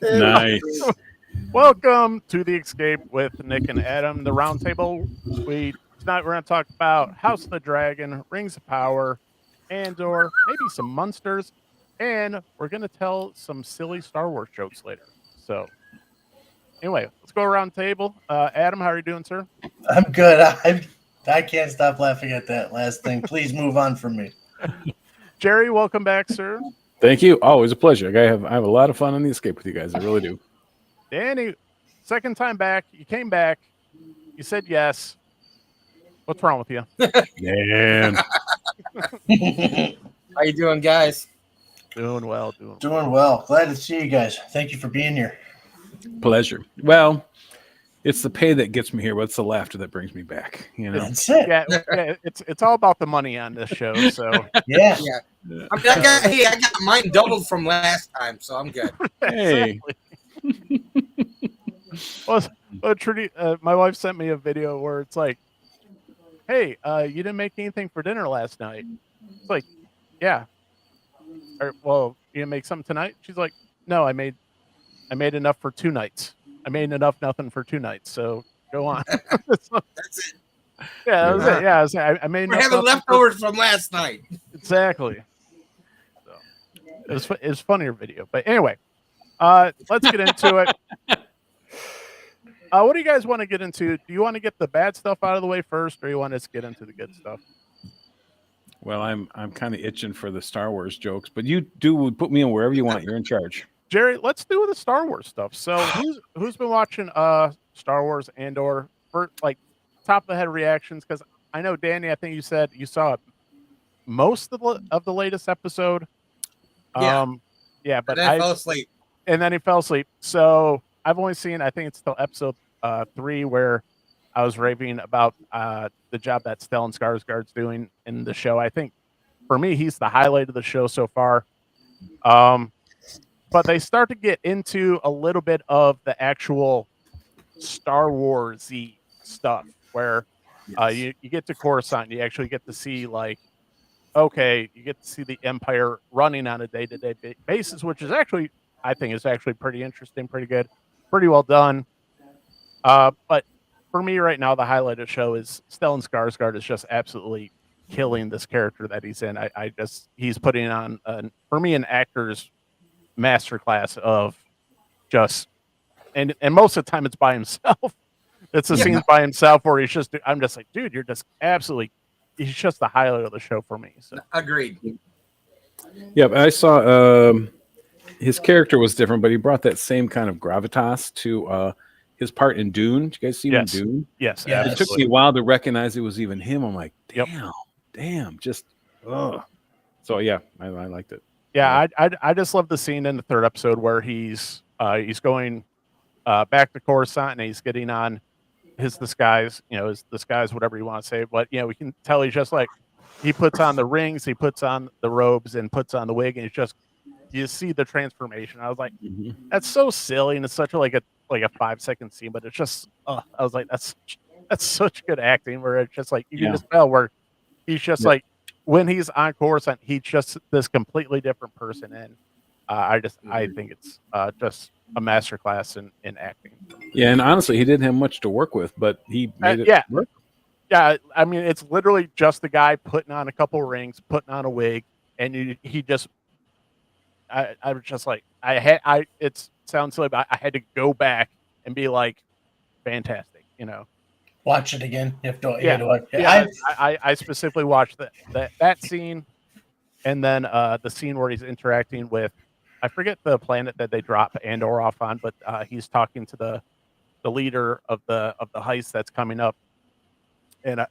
Nice. Welcome to the Escape with Nick and Adam, the roundtable. Tonight we're going to talk about House of the Dragon, Rings of Power, Andor, maybe some monsters, and we're going to tell some silly Star Wars jokes later. So, anyway, let's go around the table. Adam, how are you doing, sir? I'm good. I can't stop laughing at that last thing. Please move on from me. Jerry, welcome back, sir. Thank you. Always a pleasure. I have a lot of fun on the Escape with you guys. I really do. Danny, second time back. You came back. You said yes. What's wrong with you? Man. How you doing, guys? Doing well. Doing well. Glad to see you guys. Thank you for being here. Pleasure. Well, it's the pay that gets me here, but it's the laughter that brings me back. You know. That's it. Yeah, it's all about the money on this show. So Yeah. I got mine doubled from last time, so I'm good. Hey. My wife sent me a video where it's like, "Hey, you didn't make anything for dinner last night." It's like, "Yeah." Well, you didn't make something tonight? She's like, "No, I made enough for 2 nights. I made nothing for 2 nights. So go on." That's it. Yeah, that was it. Yeah, I made. We're having leftovers from last night. Exactly. So it was funnier video, but anyway, let's get into it. What do you guys want to get into? Do you want to get the bad stuff out of the way first, or you want us to get into the good stuff? Well, I'm kind of itching for the Star Wars jokes, but you do put me in wherever you want. You're in charge. Jerry, let's do the Star Wars stuff. So who's been watching Star Wars Andor for like top of the head reactions? Because I know Danny, I think you said you saw most of the latest episode. Yeah, but I fell asleep. And then he fell asleep. So I've only seen, I think it's still episode 3 where I was raving about the job that Stellan Skarsgård's doing in the show. I think for me, he's the highlight of the show so far. But they start to get into a little bit of the actual Star Wars-y stuff where you get to Coruscant, you actually get to see like, okay, you get to see the Empire running on a day-to-day basis, which is actually, I think, is actually pretty interesting, pretty good, pretty well done. But for me right now, the highlight of the show is Stellan Skarsgård is just absolutely killing this character that he's in. He's putting on, for me, an actor's masterclass of just, and most of the time it's by himself. It's a scene by himself where I'm just like, dude, you're just absolutely, he's just the highlight of the show for me. So Agreed. Yeah, I saw his character was different, but he brought that same kind of gravitas to his part in Dune. Did you guys see him in Dune? Yes. It took me a while to recognize it was even him. I'm like, damn, just ugh. So yeah, I liked it. Yeah, I just love the scene in the 3rd episode where he's going back to Coruscant and he's getting on his disguise, his disguise, whatever you want to say. But we can tell he's just like, he puts on the rings, he puts on the robes, and puts on the wig, and it's just, you see the transformation. I was like, that's so silly, and it's such a 5-second scene, but it's just, I was like, that's such good acting where it's just like you can just tell where he's just like, when he's on Coruscant, he's just this completely different person, and I think it's just a masterclass in acting. Yeah, and honestly, he didn't have much to work with, but he made it work. Yeah, I mean, it's literally just the guy putting on a couple rings, putting on a wig, and he just. I was just like, it sounds silly, but I had to go back and be like, fantastic, Watch it again. You have to. I specifically watched that scene, and then the scene where he's interacting with, I forget the planet that they drop Andor off on, but he's talking to the leader of the heist that's coming up, and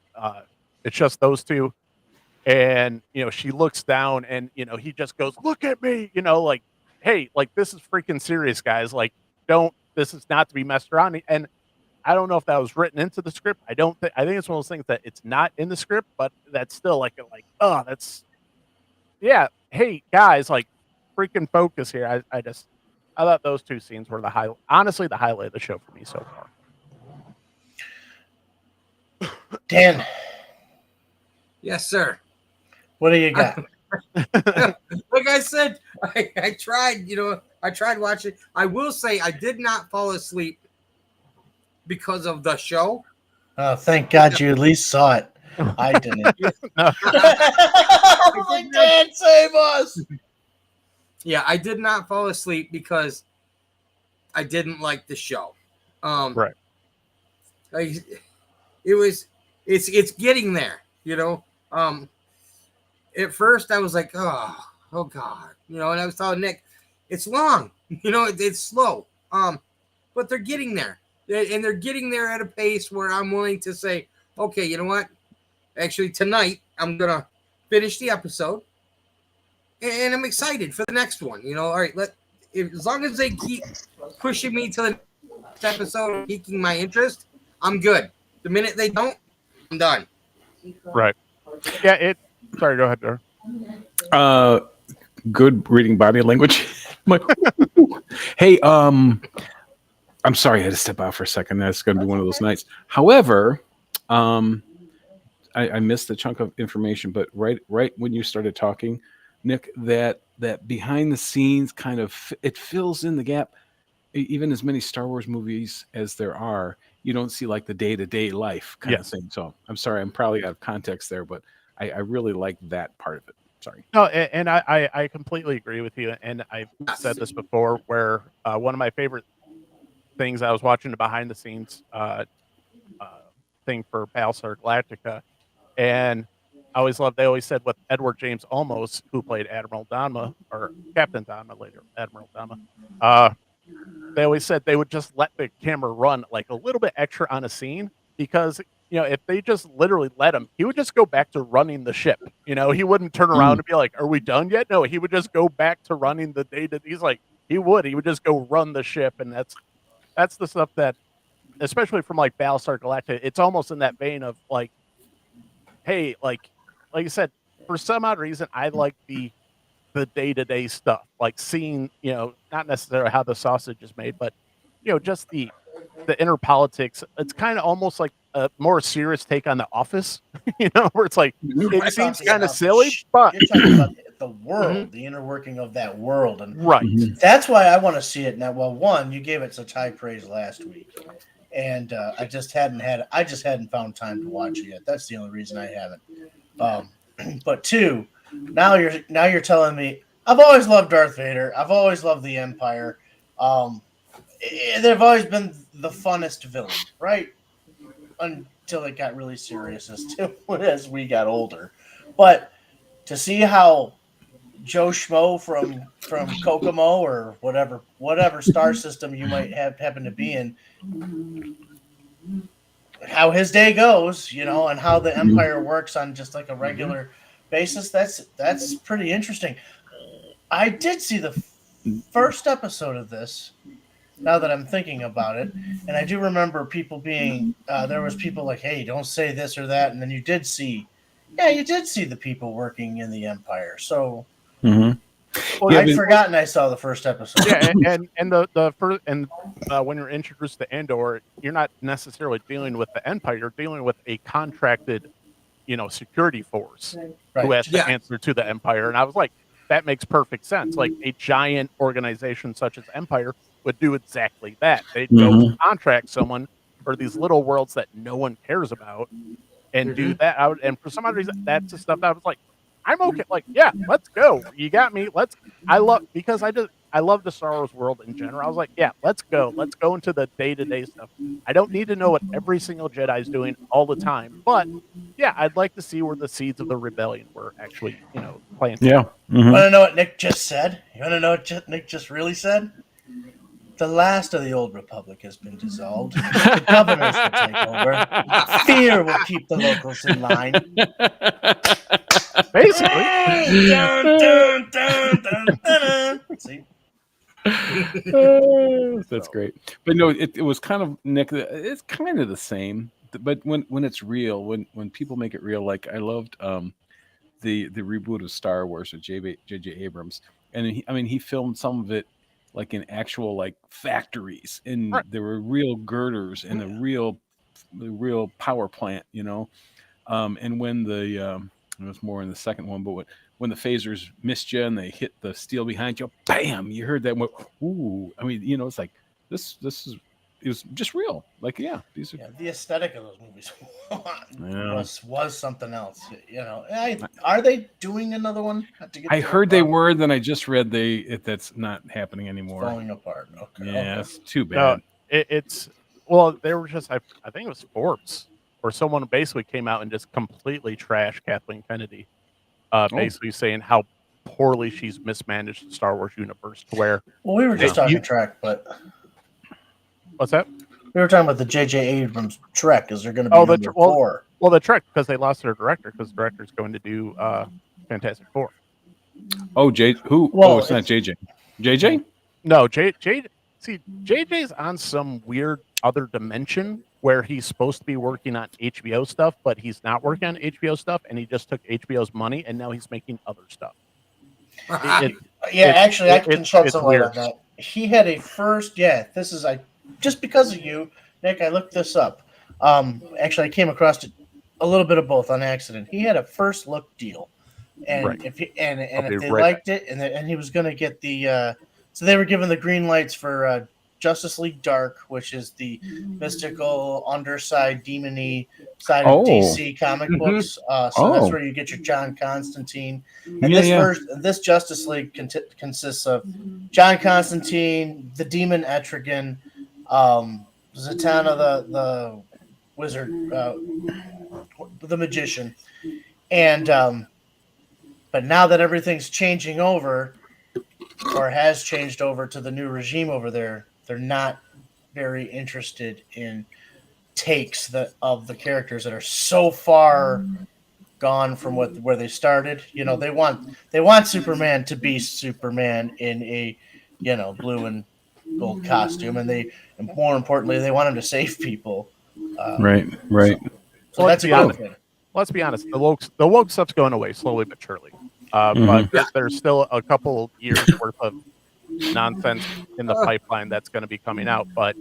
it's just those two, and she looks down, and he just goes, "Look at me," like, hey, like, this is freaking serious, guys, like, this is not to be messed around. And I don't know if that was written into the script. I think it's one of those things that it's not in the script, but that's still that's, yeah, hey guys, like, freaking focus here. I thought those two scenes were honestly the highlight of the show for me so far. Dan, Yes, sir. what do you got? Like I said, I tried. I tried watching. I will say I did not fall asleep because of the show. Oh, thank God you at least saw it. I didn't. No. I was like, Dan, save us. Yeah, I did not fall asleep because I didn't like the show. Right. It's getting there. At first I was like, oh God, and I was telling Nick, it's long, it's slow. But they're getting there, and they're getting there at a pace where I'm willing to say, okay, you know what? Actually, tonight I'm gonna finish the episode, and I'm excited for the next one. All right, as long as they keep pushing me to the next episode and piquing my interest, I'm good. The minute they don't, I'm done. Right. Yeah. Sorry. Go ahead, Dar. Good reading body language. Hey, I'm sorry I had to step out for a second. That's going to be one of those nights. However, I missed the chunk of information, but right when you started talking, Nick, that behind the scenes kind of it fills in the gap. Even as many Star Wars movies as there are, you don't see like the day-to-day life kind of thing. So I'm sorry, I'm probably out of context there, but I really like that part of it. Sorry. No, and I completely agree with you. And I've said this before, where one of my favorite things, I was watching the behind the scenes thing for Battlestar Galactica, and they always said with Edward James Olmos, who played Admiral Dama, or Captain Dama later, Admiral Dama, they always said they would just let the camera run like a little bit extra on a scene, because if they just literally let him, he would just go back to running the ship. He wouldn't turn around and be like, "Are we done yet?" No, he would just go back to running the day. He would just go run the ship, and that's the stuff that, especially from like Battlestar Galactica, it's almost in that vein of like, hey, like I said, for some odd reason, I like the day-to-day stuff, like seeing, not necessarily how the sausage is made, but just the inner politics. It's kind of almost like a more serious take on The Office, where it's like, it seems kind of silly, but you're talking about the world, the inner working of that world, and right. That's why I want to see it now. Well, one, you gave it such high praise last week, and I just hadn't found time to watch it yet. That's the only reason I haven't. But two, now you're telling me, I've always loved Darth Vader. I've always loved the Empire. They've always been the funnest villain, right? Until it got really serious as we got older. But to see how Joe Schmo from Kokomo or whatever star system you might happen to be in, how his day goes, and how the Empire works on just like a regular basis, that's pretty interesting. I did see the first episode of this, now that I'm thinking about it, and I do remember people being there was people like, hey, don't say this or that, and then you did see the people working in the Empire. So Well, I'd forgotten I saw the first episode. Yeah, and the first, and when you're introduced to Andor, you're not necessarily dealing with the Empire. You're dealing with a contracted, security force who has to answer to the Empire. And I was like, that makes perfect sense. Like a giant organization such as Empire would do exactly that. They'd go contract someone for these little worlds that no one cares about and do that. And for some odd reason, that's the stuff that I was like, I'm okay. Like, yeah, let's go. You got me. I love the Star Wars world in general. I was like, yeah, let's go. Let's go into the day-to-day stuff. I don't need to know what every single Jedi is doing all the time, but yeah, I'd like to see where the seeds of the rebellion were actually, planted. Yeah. Want to know what Nick just said? You want to know what Nick just really said? The last of the old republic has been dissolved. The governors will take over. Fear will keep the locals in line. Basically. Dun, dun, dun, dun, dun. See? That's great. But no, it was kind of, Nick, it's kind of the same. But when it's real, when people make it real, like I loved the reboot of Star Wars with J.J. Abrams, and he filmed some of it like in actual like factories, and there were real girders and a real the real power plant, and when it was more in the second one, but when the phasers missed you and they hit the steel behind you, bam! You heard that. And went, ooh! I mean, it's like this is it was just real. Like, yeah, these are. Yeah, the aesthetic of those movies Yeah. was something else. Are they doing another one? I heard they were. Then I just read that's not happening anymore. Falling apart. Okay. Yeah, Okay. it's too No, bad. it's well, they were just I think it was Forbes or someone basically came out and just completely trashed Kathleen Kennedy, basically saying how poorly she's mismanaged the Star Wars universe to where. Well, we were just talking Trek, but what's that? We were talking about the J.J. Abrams Trek. Is there going to be number 4? Well, the Trek, because they lost their director, because the director's going to do Fantastic Four. Oh, who? Well, it's not JJ. JJ? No, See, JJ's on some weird other dimension where he's supposed to be working on HBO stuff, but he's not working on HBO stuff, and he just took HBO's money, and now he's making other stuff. Actually, I can shed some light on that. He had a first. Yeah, this is just because of you, Nick. I looked this up. Actually, I came across it a little bit of both on accident. He had a first look deal, and if they liked it, and he was going to get the. So they were given the green lights for Justice League Dark, which is the mystical underside, demon-y side of DC comic books. That's where you get your John Constantine. And this Justice League consists of John Constantine, the Demon Etrigan, Zatanna the Wizard, the Magician, and but now that everything's changing over, or has changed over to the new regime over there, they're not very interested in takes of the characters that are so far gone from where they started. They want Superman to be Superman in a blue and gold costume, and more importantly, they want him to save people. Right. So that's a good thing. Let's be honest. The woke stuff's going away slowly but surely. But there's still a couple years worth of nonsense in the pipeline that's going to be coming out. But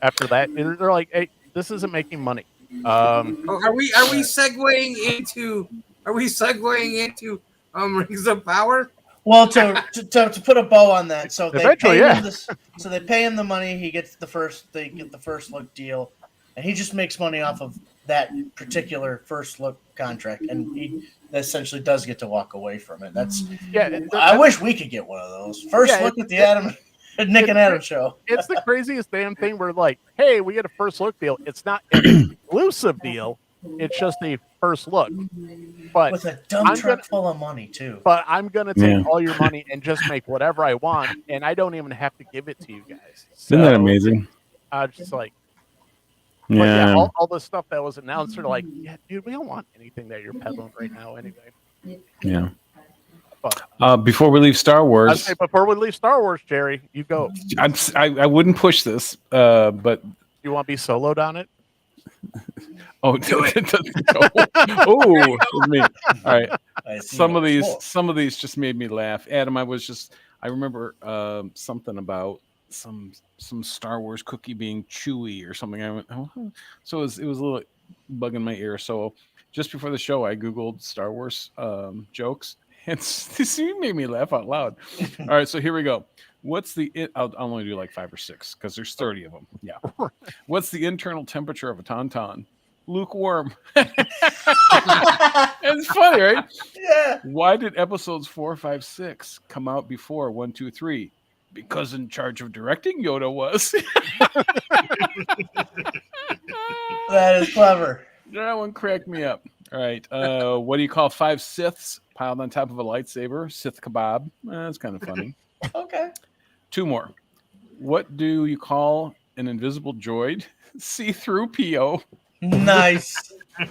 after that, they're like, "Hey, this isn't making money." Are we segueing into Rings of Power? Well, to put a bow on that, so they eventually, so they pay him the money. They get the first look deal, and he just makes money off of that particular first look contract, and he essentially does get to walk away from it. I wish we could get one of those. First look at the Nick and Adam show. It's the craziest damn thing. We're like, hey, we get a first look deal. It's not an exclusive deal. It's just a first look. But with a dump truck full of money too. But I'm gonna take all your money and just make whatever I want, and I don't even have to give it to you guys. Isn't that amazing? I'm just like, yeah. All the stuff that was announced are like, yeah, dude, we don't want anything that you're peddling right now anyway. Yeah. But, before we leave Star Wars, I'd say before we leave Star Wars, Jerry, you go. I wouldn't push this, but you want to be soloed on it? Oh, do it! Oh, me. All right. Some of these just made me laugh. Adam, I remember something about some Star Wars cookie being chewy or something. I went, oh. So it was a little bugging my ear. So just before the show, I Googled Star Wars jokes, and this made me laugh out loud. All right, so here we go. I'll only do like 5 or 6 because there's 30 of them. Yeah. What's the internal temperature of a tauntaun? Lukewarm. It's funny, right? Yeah. Why did episodes 4, 5, 6 come out before 1, 2, 3? Because in charge of directing Yoda was. That is clever. That one cracked me up. All right. What do you call 5 Siths piled on top of a lightsaber? Sith kebab. That's kind of funny. Okay. 2 more. What do you call an invisible droid? See-through PO. Nice. All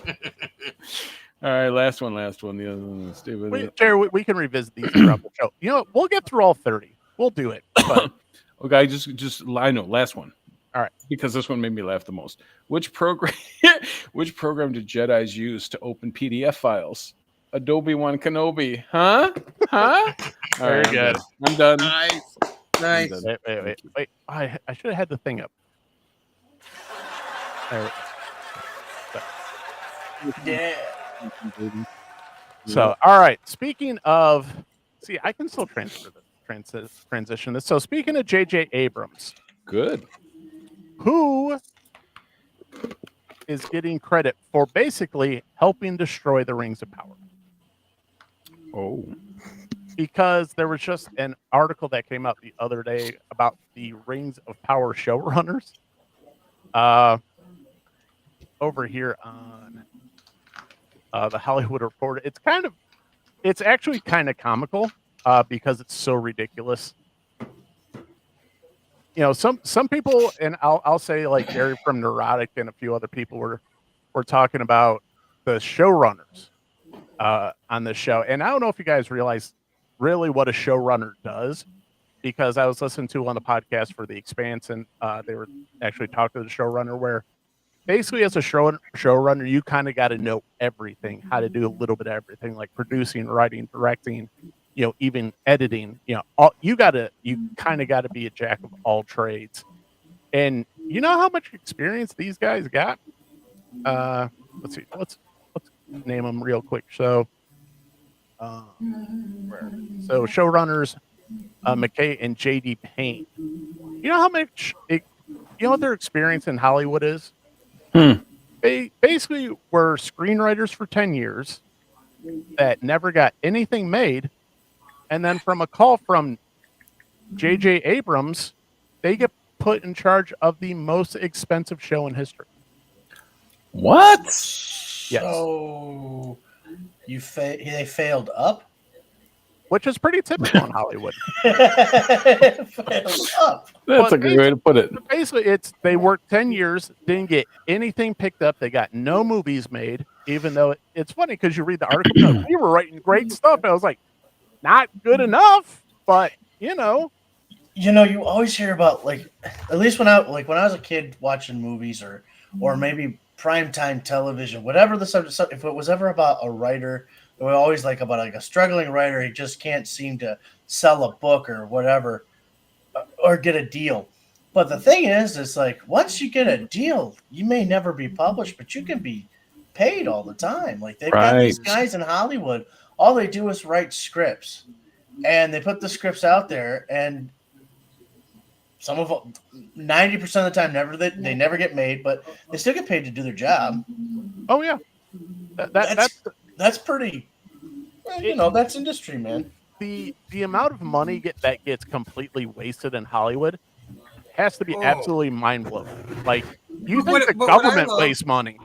right, last one. The other one is stupid. Jerry, we can revisit these throughout the show. You know, we'll get through all 30. We'll do it. But okay, just I know. Last one. All right, because this one made me laugh the most. Which program did Jedis use to open PDF files? Adobe One Kenobi. Huh? Very good. I'm done. Nice. Wait. I should have had the thing up. There. Yeah. So, all right. Speaking of, see, I can still transition this. So, speaking of J.J. Abrams, Good. who is getting credit for basically helping destroy the Rings of Power? Oh. Because there was just an article that came out the other day about the Rings of Power showrunners. Over here on the Hollywood Reporter, it's actually kind of comical because it's so ridiculous. You know, some people, and I'll say like Gary from Neurotic and a few other people were talking about the showrunners on this show, and I don't know if you guys realize really what a showrunner does, because I was listening to on the podcast for The Expanse, and they were actually talking to the showrunner where basically as a showrunner, you kind of got to know everything, how to do a little bit of everything, like producing, writing, directing, you know, even editing. You know, you kind of got to be a jack of all trades. And you know how much experience these guys got? Let's see. Let's name them real quick. So, showrunners McKay and J.D. Payne. You know how much you know what their experience in Hollywood is? They basically were screenwriters for 10 years that never got anything made. And then from a call from J.J. Abrams, they get put in charge of the most expensive show in history. What? Yes. So they failed up? Which is pretty typical in Hollywood. Failed up. That's a good way to put it. Basically, they worked 10 years, didn't get anything picked up. They got no movies made, even though it's funny because you read the article, like, we were writing great stuff. And I was like, not good enough, but you know. You know, you always hear about, like, at least when I was a kid watching movies or maybe primetime television, whatever the subject, if it was ever about a writer, it was always like about like a struggling writer, he just can't seem to sell a book or whatever or get a deal. But the thing is, it's like once you get a deal, you may never be published, but you can be paid all the time. Like they've got these guys in Hollywood, all they do is write scripts, and they put the scripts out there, and some of them, 90% of the time, they never get made, but they still get paid to do their job. Oh yeah, that's pretty. You know, that's industry, man. The amount of money that gets completely wasted in Hollywood has to be absolutely mind blowing. Like you think the government wastes money?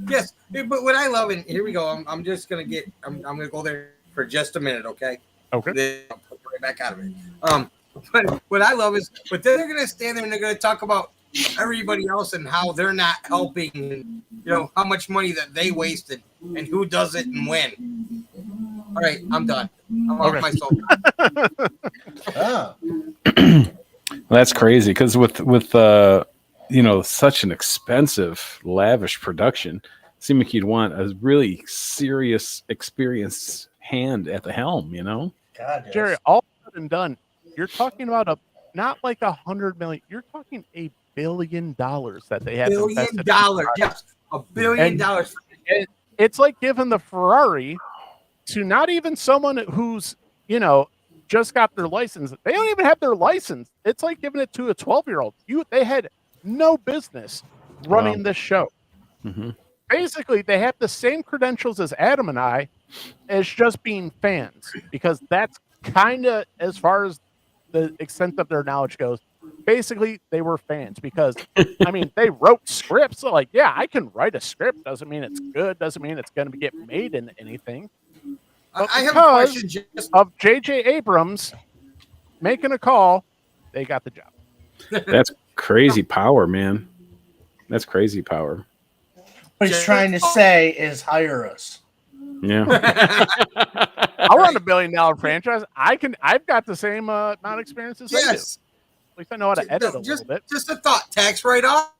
Yes, but what I love, and here we go. I'm just gonna gonna go there for just a minute, okay? Okay. Then I'll put right back out of it. But what I love is, but then they're gonna stand there and they're gonna talk about everybody else and how they're not helping, and you know how much money that they wasted and who does it and when. All right, I'm done. I'm off my soapbox. That's crazy because with you know, such an expensive, lavish production, it seemed like you'd want a really serious, experienced hand at the helm. You know, God, yes. Jerry, all said and done, you're talking about not like $100 million. You're talking $1 billion that they have invested. $1 billion, yes, $1 billion. And it's like giving the Ferrari to not even someone who's, you know, just got their license. They don't even have their license. It's like giving it to a 12-year-old. They had no business running this show. Mm-hmm. Basically, they have the same credentials as Adam and I, as just being fans, because that's kind of as far as the extent of their knowledge goes. Basically, they were fans because, I mean, they wrote scripts. So like, yeah, I can write a script. Doesn't mean it's good. Doesn't mean it's going to get made into anything. But I have a question of J.J. Abrams making a call, they got the job. That's crazy power, man. That's crazy power. What he's trying to say is hire us. Yeah. I'll run $1 billion franchise. I've got the same amount of experience as they do. At least I know how to edit a little bit. Just a thought, tax write-off.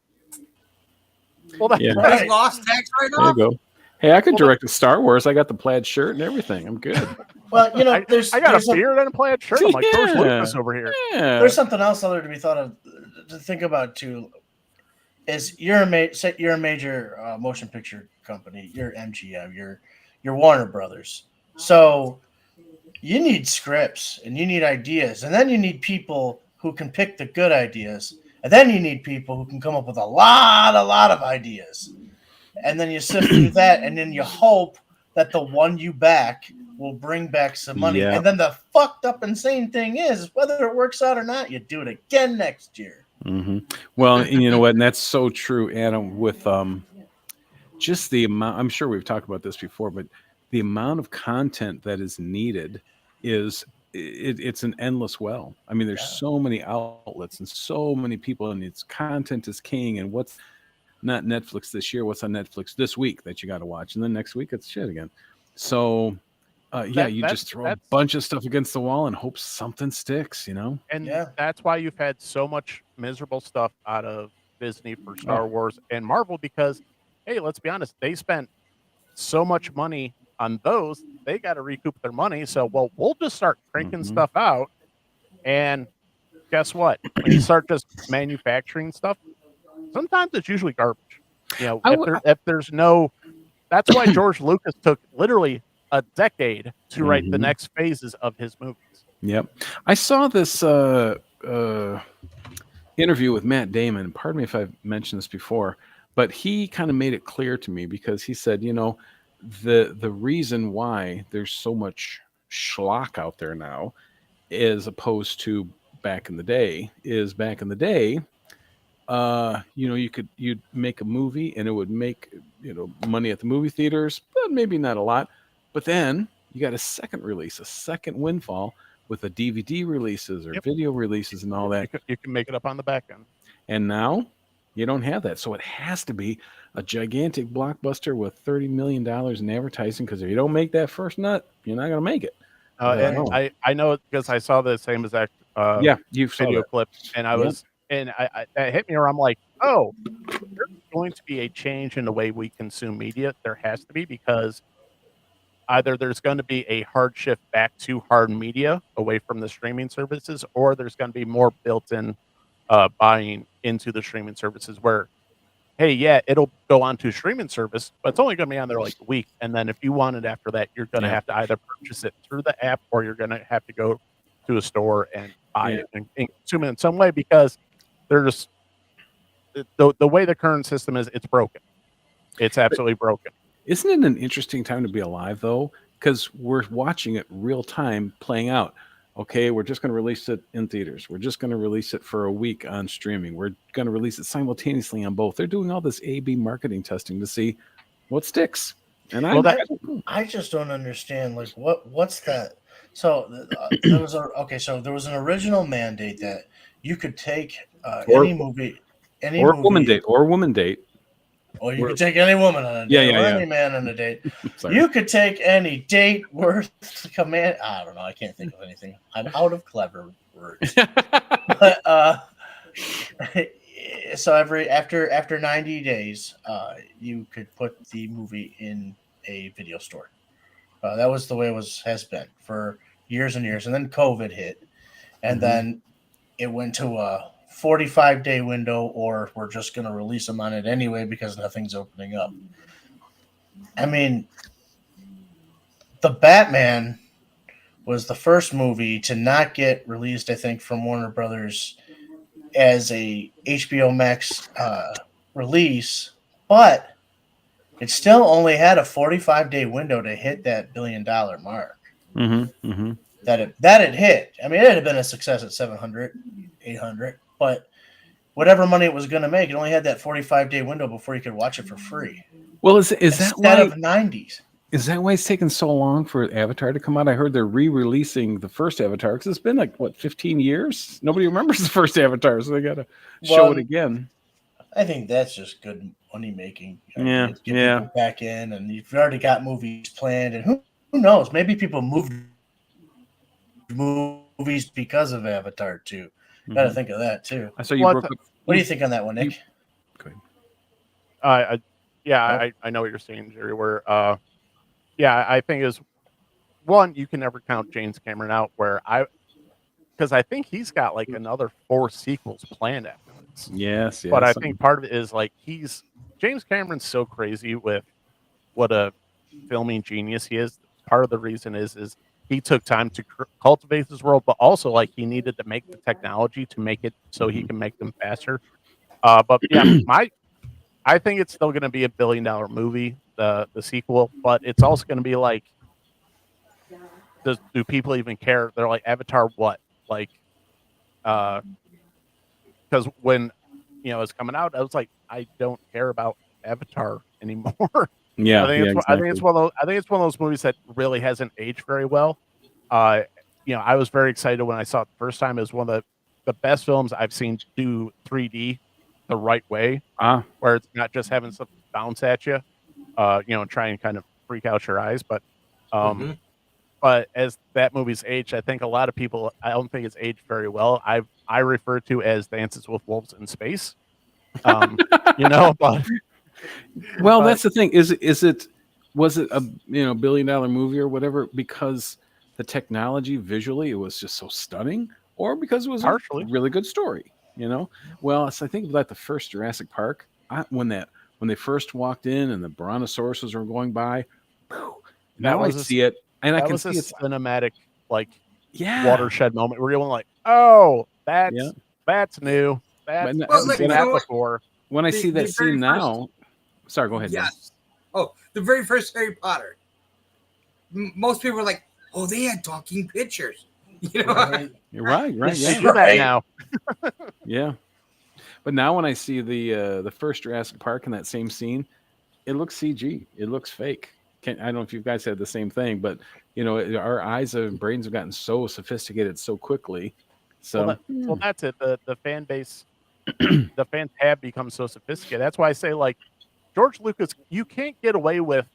Well, that's right. Lost tax write-off. There you go. Hey, I could direct a Star Wars. I got the plaid shirt and everything. I'm good. Well, you know, I got a beard and a plaid shirt. I'm like George Lucas over here. Yeah. There's something else other to be thought of, to think about too. is you're a major motion picture company. You're MGM. You're Warner Brothers. So you need scripts and you need ideas, and then you need people who can pick the good ideas, and then you need people who can come up with a lot of ideas, and then you sift through that, and then you hope that the one you back will bring back some money. Yeah. And then the fucked up insane thing is, whether it works out or not, you do it again next year. Hmm. Well, and you know what? And that's so true, Adam. With just the amount, I'm sure we've talked about this before, but the amount of content that is needed is it's an endless well. I mean, there's Yeah. so many outlets and so many people, and it's content is king. And what's not Netflix this year? What's on Netflix this week that you got to watch? And then next week it's shit again. So yeah, That you that's just throw a that's bunch of stuff against the wall and hope something sticks. You know? and Yeah. that's why you've had so much miserable stuff out of Disney for Oh, Star Wars and Marvel because, hey, let's be honest, they spent so much money on those, they got to recoup their money. So, well, we'll just start cranking hmm stuff out. And guess what? When you start just manufacturing stuff, sometimes it's usually garbage. You know, I w- if there's no, that's why George Lucas took literally a decade to write the Mhm. next phases of his movies. Yep. I saw this interview with Matt Damon. Pardon me if I've mentioned this before, but he kind of made it clear to me because he said, you know, the reason why there's so much schlock out there now, as opposed to back in the day, is back in the day, you know, you'd make a movie and it would make, you know, money at the movie theaters, but maybe not a lot. But then you got a second release, a second windfall with the DVD releases or Yep, video releases and all that. you can make it up on the back end. And now you don't have that. So it has to be a gigantic blockbuster with $30 million in advertising, because if you don't make that first nut, you're not going to make it. But And Right. no. I know it because I saw the same exact Yeah, you saw video that. clip, and Yep. I that hit me where I'm like, oh, there's going to be a change in the way we consume media. There has to be because either there's going to be a hard shift back to hard media away from the streaming services, or there's going to be more built-in buying into the streaming services where, hey, yeah, it'll go onto streaming service, but it's only going to be on there like a week, and then if you want it after that, you're going to Yeah. have to either purchase it through the app or you're going to have to go to a store and buy Yeah. it and consume it in some way because there's the way the current system is, it's broken. It's absolutely broken. Isn't it an interesting time to be alive, though? Because we're watching it real time playing out. Okay, we're just going to release it in theaters. We're just going to release it for a week on streaming. We're going to release it simultaneously on both. They're doing all this A/B marketing testing to see what sticks. And Well, I that don't know. I just don't understand. Like, what's that? So there was so there was an original mandate that you could take or any or woman movie, date or woman date. or you Or, could take any woman on a yeah, date, yeah, or yeah. any man on a date. Sorry. You could take any date worth command. I don't know. I can't think of anything. I'm out of clever words. But so after 90 days, you could put the movie in a video store. That was the way it has been for years and years, and then COVID hit, and Mhm. then it went to a 45-day window, or we're just going to release them on it anyway because nothing's opening up. I mean, the Batman was the first movie to not get released, I think, from Warner Brothers as a HBO Max release, but it still only had a 45-day window to hit that $1 billion mark. Mm-hmm. Mm-hmm. That it hit. I mean, it had been a success at 700, 800, but whatever money it was going to make, it only had that 45-day window before you could watch it for free Well, is that instead why of 90s. it's taken so long for Avatar to come out? I heard they're re-releasing the first Avatar because it's been like what 15 years. Nobody remembers the first Avatar, so they got to show it Well, again. I think that's just good money making. Yeah, Get yeah. people back in, and you've already got movies planned, and who knows? Maybe people moved movies because of Avatar too. Got to Mhm. think of that too. I saw you Well, broke up. What do you think on that one, Nick? Go ahead. yeah, Oh. I know what you're saying, Jerry. Where yeah, I think is one, you can never count James Cameron out. Where because I think he's got like another 4 sequels planned after this. sense. Yes, But I yes. think part of it is like James Cameron's so crazy with what a filming genius he is. Part of the reason is he took time to cultivate this world, but also like he needed to make the technology to make it so he can make them faster. But yeah, I think it's still going to be a $1 billion movie, the sequel, but it's also going to be like, do people even care? They're like, Avatar, what? Like, because when it's coming out, I was like, I don't care about Avatar anymore. Yeah, yeah, I think it's exactly. one of those movies that really hasn't aged very well. Uh, I was very excited when I saw it the first time. It was one of the best films I've seen do 3D the right way, Ah, where it's not just having stuff bounce at you, and try and kind of freak out your eyes. Mm-hmm. But as that movie's aged, I think a lot of people, I don't think it's aged very well. I refer to as Dances with Wolves in Space. But well, but that's the thing. Was it a $1 billion movie or whatever because the technology visually it was just so stunning, or because it was a partially, really good story? Well, so I think about the first Jurassic Park when they first walked in and the brontosauruses were going by. Phew, that now I was a see it, and I that can was a see it's cinematic like yeah, watershed moment where you're like, oh, yeah. that's new. But That's I Well, haven't like seen when you I know that what? before. when I see The that very scene first, now, sorry, go ahead, Dan. yes. Oh, the very first Harry Potter. Most people were like, "Oh, they had talking pictures," you know. Right. You're right, right, They yeah, do that Right. now. yeah. But now when I see the first Jurassic Park in that same scene, it looks CG. It looks fake. I don't know if you guys had the same thing, but our eyes and brains have gotten so sophisticated so quickly. Well, So that's it. The fan base, the fans have become so sophisticated. That's why I say like George Lucas, you can't get away with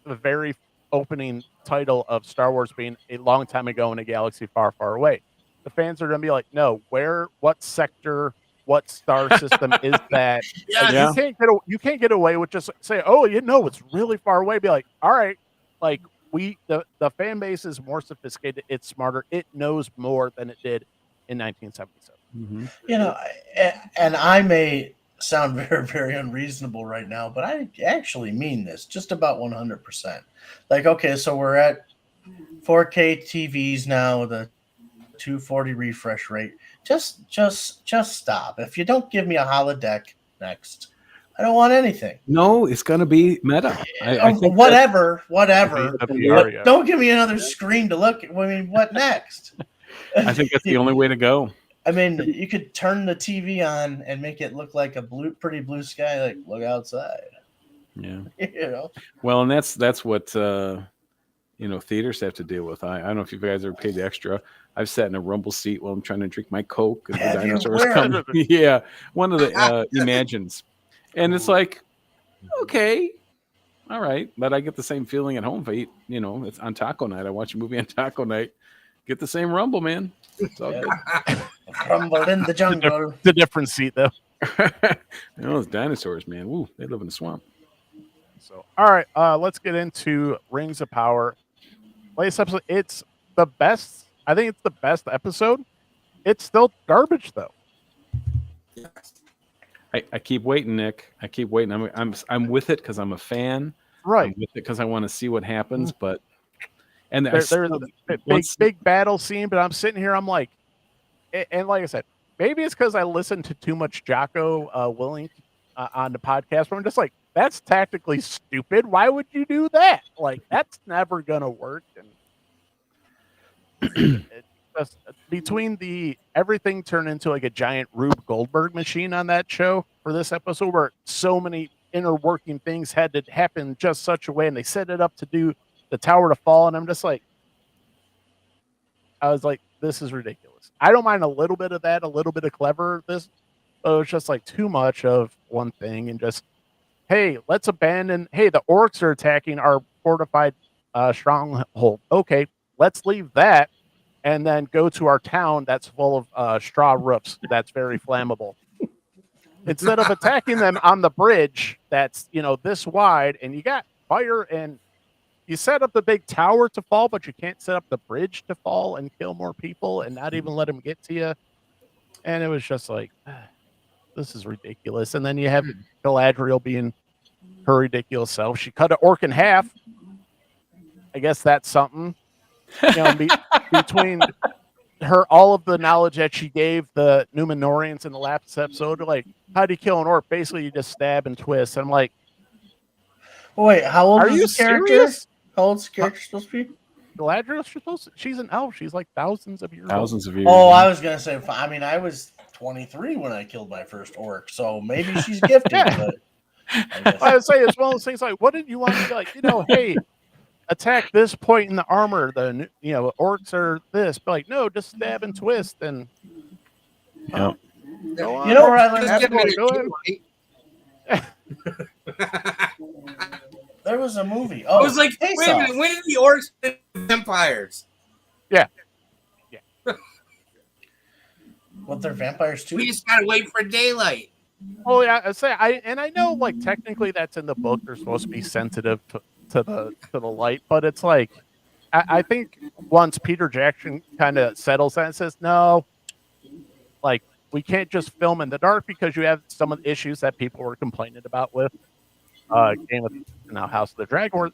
the very opening title of Star Wars being a long time ago in a galaxy far, far away. The fans are going to be like, no, what sector, what star system is that? Like yeah, Yes. you can't get away with just say, oh, it's really far away. Be like, all right, like the fan base is more sophisticated. It's smarter. It knows more than it did in 1977. hmm And I may sound very, very unreasonable right now, but I actually mean this just about 100%. Like, okay, so we're at 4K TVs now with a 240 refresh rate. Just stop. If you don't give me a holodeck next, I don't want anything. no, it's gonna be meta. I think that Whatever, whatever. the VR, But yeah. don't give me another screen to look at. I mean, what next? I think that's the only way to go. I mean, you could turn the TV on and make it look like a pretty blue sky. Like, look outside. Yeah. You know. Well, and that's what theaters have to deal with. I don't know if you guys ever paid extra. I've sat in a rumble seat while I'm trying to drink my Coke and the Have you? dinosaurs Where? come. Yeah, one of the Imagines, and it's like, okay, all right, but I get the same feeling at home if I eat. It's on taco night. I watch a movie on taco night. Get the same rumble, man. It's all Yeah. Rumble in the jungle. It's a different seat though. good. Those dinosaurs, man. Woo, they live in the swamp. So, all right, let's get into Rings of Power. Latest episode, it's the best. I think it's the best episode. It's still garbage though. I keep waiting, Nick. I keep waiting. I'm with it because I'm a fan. Right. I'm with it because I want to see what happens. But and There's a big battle scene, but I'm sitting here. I'm like, and like I said, maybe it's because I listened to too much Jocko Willink on the podcast. But I'm just like, that's tactically stupid. Why would you do that? Like, that's never gonna work. And just, between everything turned into like a giant Rube Goldberg machine on that show for this episode, where so many inner working things had to happen just such a way, and they set it up to do the tower to fall, and I'm just like, I was like, this is ridiculous. I don't mind a little bit of that, a little bit of clever this, but it was just like too much of one thing, and just, hey, let's abandon. Hey, the orcs are attacking our fortified stronghold. Okay, let's leave that and then go to our town that's full of straw roofs that's very flammable. Instead of attacking them on the bridge that's this wide, and you got fire, and you set up the big tower to fall, but you can't set up the bridge to fall and kill more people and not even let them get to you. And it was just like, this is ridiculous. And then you have Galadriel being her ridiculous self. She cut an orc in half. I guess that's something. Between her, all of the knowledge that she gave the Numenorians in the last episode, like, how do you kill an orc? Basically, you just stab and twist. And I'm like, wait, how old are is you the character? serious? How old's the character supposed to be? Galadriel, she's an elf. She's like thousands of years old. Thousands of years. Oh, I was gonna say. I mean, I was 23 when I killed my first orc, so maybe she's gifted. Yeah. But I guess. I would say it's one of those things like, what did you want to be like? Hey, attack this point in the armor. The orcs are this, but like, no, just stab and twist and. Yeah. Go on. You know where I learned Just that? give me Go a ahead. There was a movie. I Oh, was like, Face wait a Off. minute, when did the orcs and vampires? What, they're vampires too? We just gotta wait for daylight. Oh yeah, I know like technically that's in the book. They're supposed to be sensitive to the light, but it's like I think once Peter Jackson kind of settles that and says no, like we can't just film in the dark because you have some of the issues that people were complaining about with House of the Dragon. Where,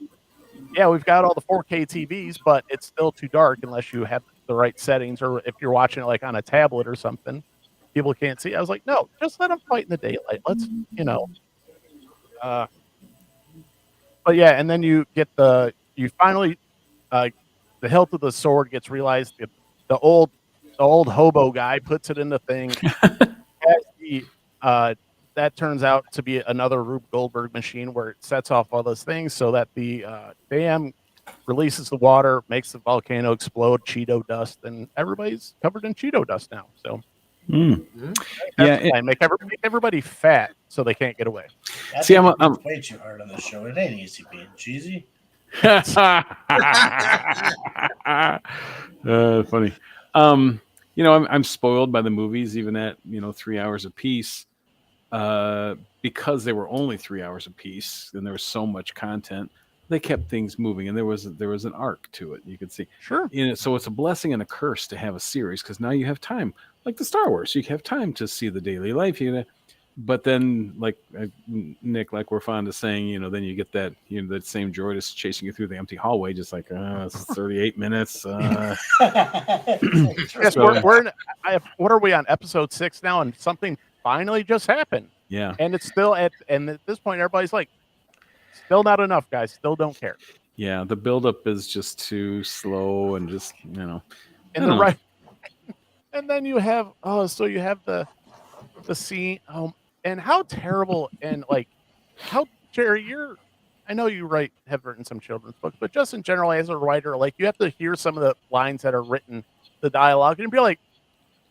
yeah, we've got all the 4K TVs, but it's still too dark unless you have the right settings, or if you're watching it like on a tablet or something, people can't see. I was like, no, just let them fight in the daylight. Let's, but yeah, and then you finally, the hilt of the sword gets realized. The old hobo guy puts it in the thing. That turns out to be another Rube Goldberg machine where it sets off all those things so that the dam releases the water, makes the volcano explode, Cheeto dust, and everybody's covered in Cheeto dust now. So, make everybody fat so they can't get away. See, I'm way too hard on this show. It ain't easy being cheesy. Funny. I'm spoiled by the movies, even at 3 hours a piece, because they were only 3 hours a piece, and there was so much content. They kept things moving, and there was an arc to it. You could see, sure. So it's a blessing and a curse to have a series, because now you have time, like the Star Wars. You have time to see the daily life. But then, like Nick, like we're fond of saying, then you get that that same droid is chasing you through the empty hallway, just like it's 38 minutes. Yes, we're in, what are we on, episode 6 now, and something finally just happened. Yeah, and it's still at this point, everybody's like, still not enough, guys. Still don't care. Yeah, the buildup is just too slow, and just and right. And then you have you have the scene. And how terrible, and like how, Jerry, I know you have written some children's books, but just in general as a writer, like you have to hear some of the lines that are written, the dialogue, and be like,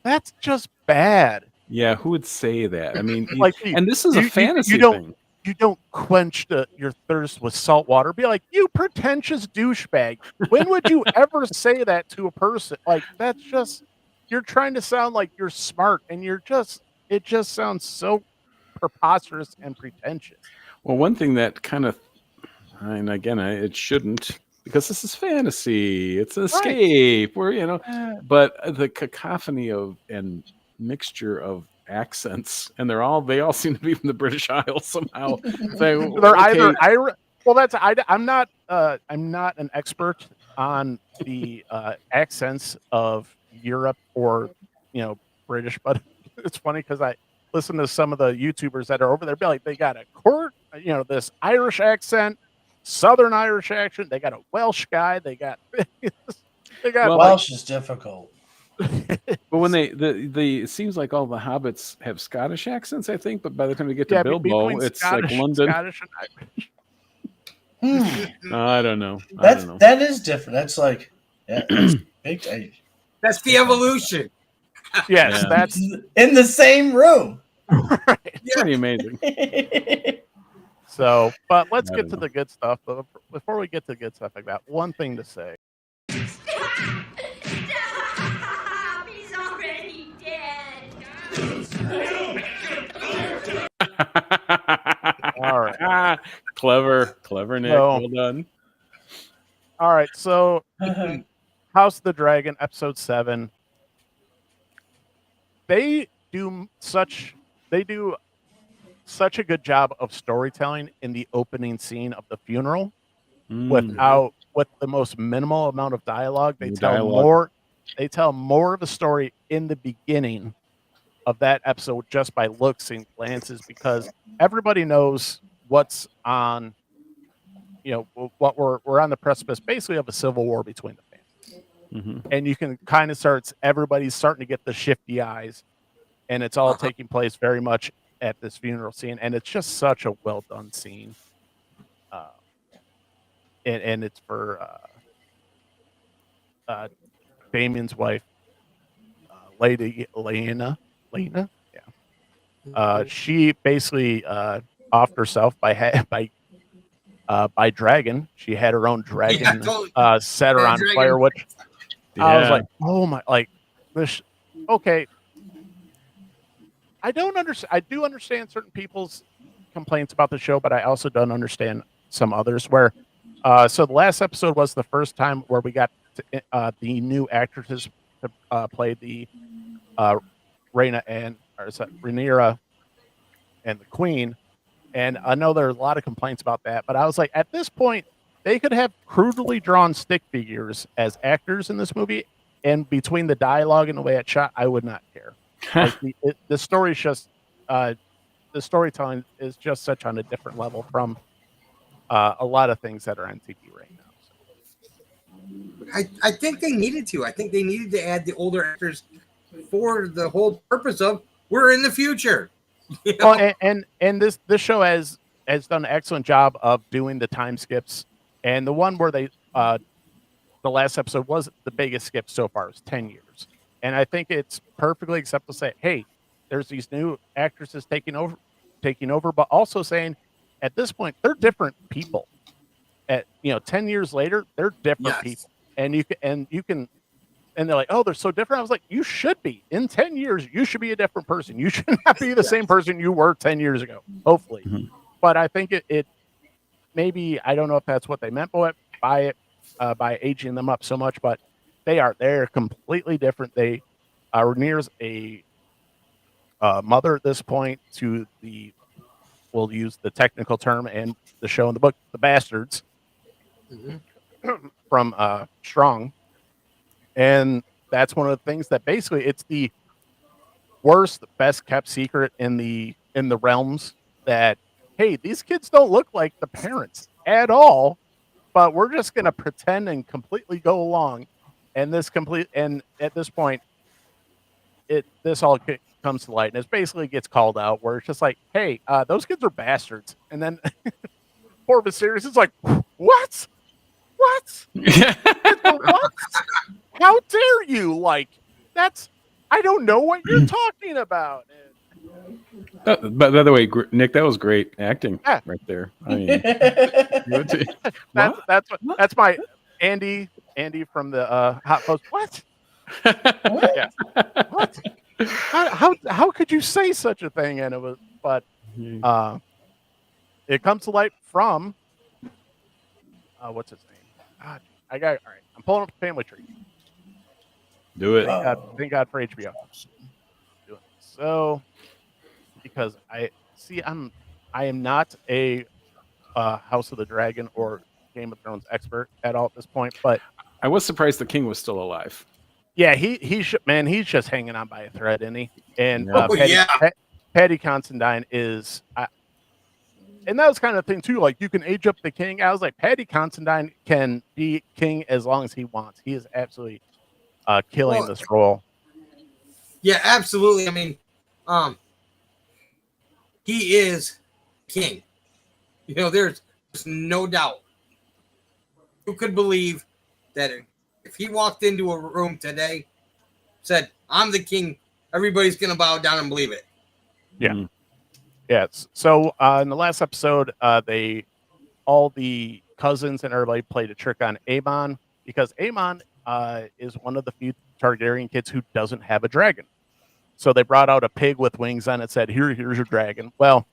that's just bad. Yeah, who would say that? I mean, and this is a fantasy thing. You don't quench your thirst with salt water. Be like, you pretentious douchebag. When would you ever say that to a person? Like, that's just, you're trying to sound like you're smart, and it just sounds so preposterous and pretentious. Well, one thing that kind of, and again, it shouldn't, because this is fantasy. It's an escape. Where but the cacophony and mixture of accents, and they all seem to be from the British Isles somehow. They're either Irish. Well, I'm not an expert on the accents of Europe or British, but it's funny because I listen to some of the YouTubers that are over there. Be like, they got this Irish accent, Southern Irish accent. They got a Welsh guy. They got Welsh is difficult. But when it seems like all the hobbits have Scottish accents, I think. But by the time we get to Bilbo, it's like London. Scottish and Irish. I don't know. That is different. That's like, that's big. That's the evolution. Yes, that's in the same room. Right. It's pretty amazing. So, but let's get to the good stuff. But before we get to the good stuff, I got one thing to say. Stop! He's already dead. All right. Clever, Nick. Well done. All right, so House of the Dragon, episode 7. They do such they do such a good job of storytelling in the opening scene of the funeral with the most minimal amount of dialogue. They No tell dialogue. more. They tell more of a story in the beginning of that episode just by looks and glances, because everybody knows what's on. What we're on the precipice basically of a civil war between the families, and you can kind of everybody's starting to get the shifty eyes, and it's all taking place very much at this funeral scene, and it's just such a well done scene. And it's for Damien's wife, Lady Lena. Yeah. She basically offed herself by dragon. She had her own dragon set her on dragon. fire, which I was like, oh my, like this. Okay, I don't understand. I do understand certain people's complaints about the show, but I also don't understand some others. Where, so the last episode was the first time where we got the new actresses to play the Rhaenyra and the Queen. And I know there are a lot of complaints about that, but I was like, at this point, they could have crudely drawn stick figures as actors in this movie, and between the dialogue and the way it's shot, I would not care. Like the story's just the storytelling is just such on a different level from a lot of things that are on TV right now. I think they needed to. I think they needed to add the older actors for the whole purpose of we're in the future. You know? Well, and this show has done an excellent job of doing the time skips, and the one where they the last episode was the biggest skip so far. It was 10 years, and I think it's perfectly acceptable to say, hey, there's these new actresses taking over, but also saying at this point they're different people. At 10 years later, they're different people, and you can. And they're like, oh, they're so different. I was like, you should be. In 10 years, you should be a different person. You should not be the same person you were 10 years ago, hopefully. But I think it maybe, I don't know if that's what they meant by aging them up so much, but they're completely different. They are near a mother at this point to we'll use the technical term and the show in the book, the bastards from Strong. And that's one of the things that basically it's the worst, best kept secret in the realms that, hey, these kids don't look like the parents at all, but we're just going to pretend and completely go along. And at this point, this all comes to light, and it basically gets called out where it's just like, hey, those kids are bastards. And then poor Viserys is like, what? What? How dare you? Like, I don't know what you're talking about. But by the way, Nick, that was great acting right there. I mean, that's my Andy from the Hot Post. What? Yeah. What? How could you say such a thing? And it was, but it comes to light from what's his name? God, all right. I'm pulling up the family tree. Do it. Thank God for HBO. So, because I am not a House of the Dragon or Game of Thrones expert at all at this point, but I was surprised the king was still alive. Yeah, he's just hanging on by a thread, isn't he? And Paddy Considine is, and that was kind of the thing too. Like, you can age up the king. I was like, Paddy Considine can be king as long as he wants. He is absolutely killing this role. Yeah, absolutely. I mean, he is king. There's no doubt. Who could believe that if he walked into a room today, said, I'm the king, everybody's going to bow down and believe it. Yeah. Mm-hmm. Yeah. So in the last episode, all the cousins and everybody played a trick on Aemon, because Aemon is one of the few Targaryen kids who doesn't have a dragon. So they brought out a pig with wings on it, said, here's your dragon. Well,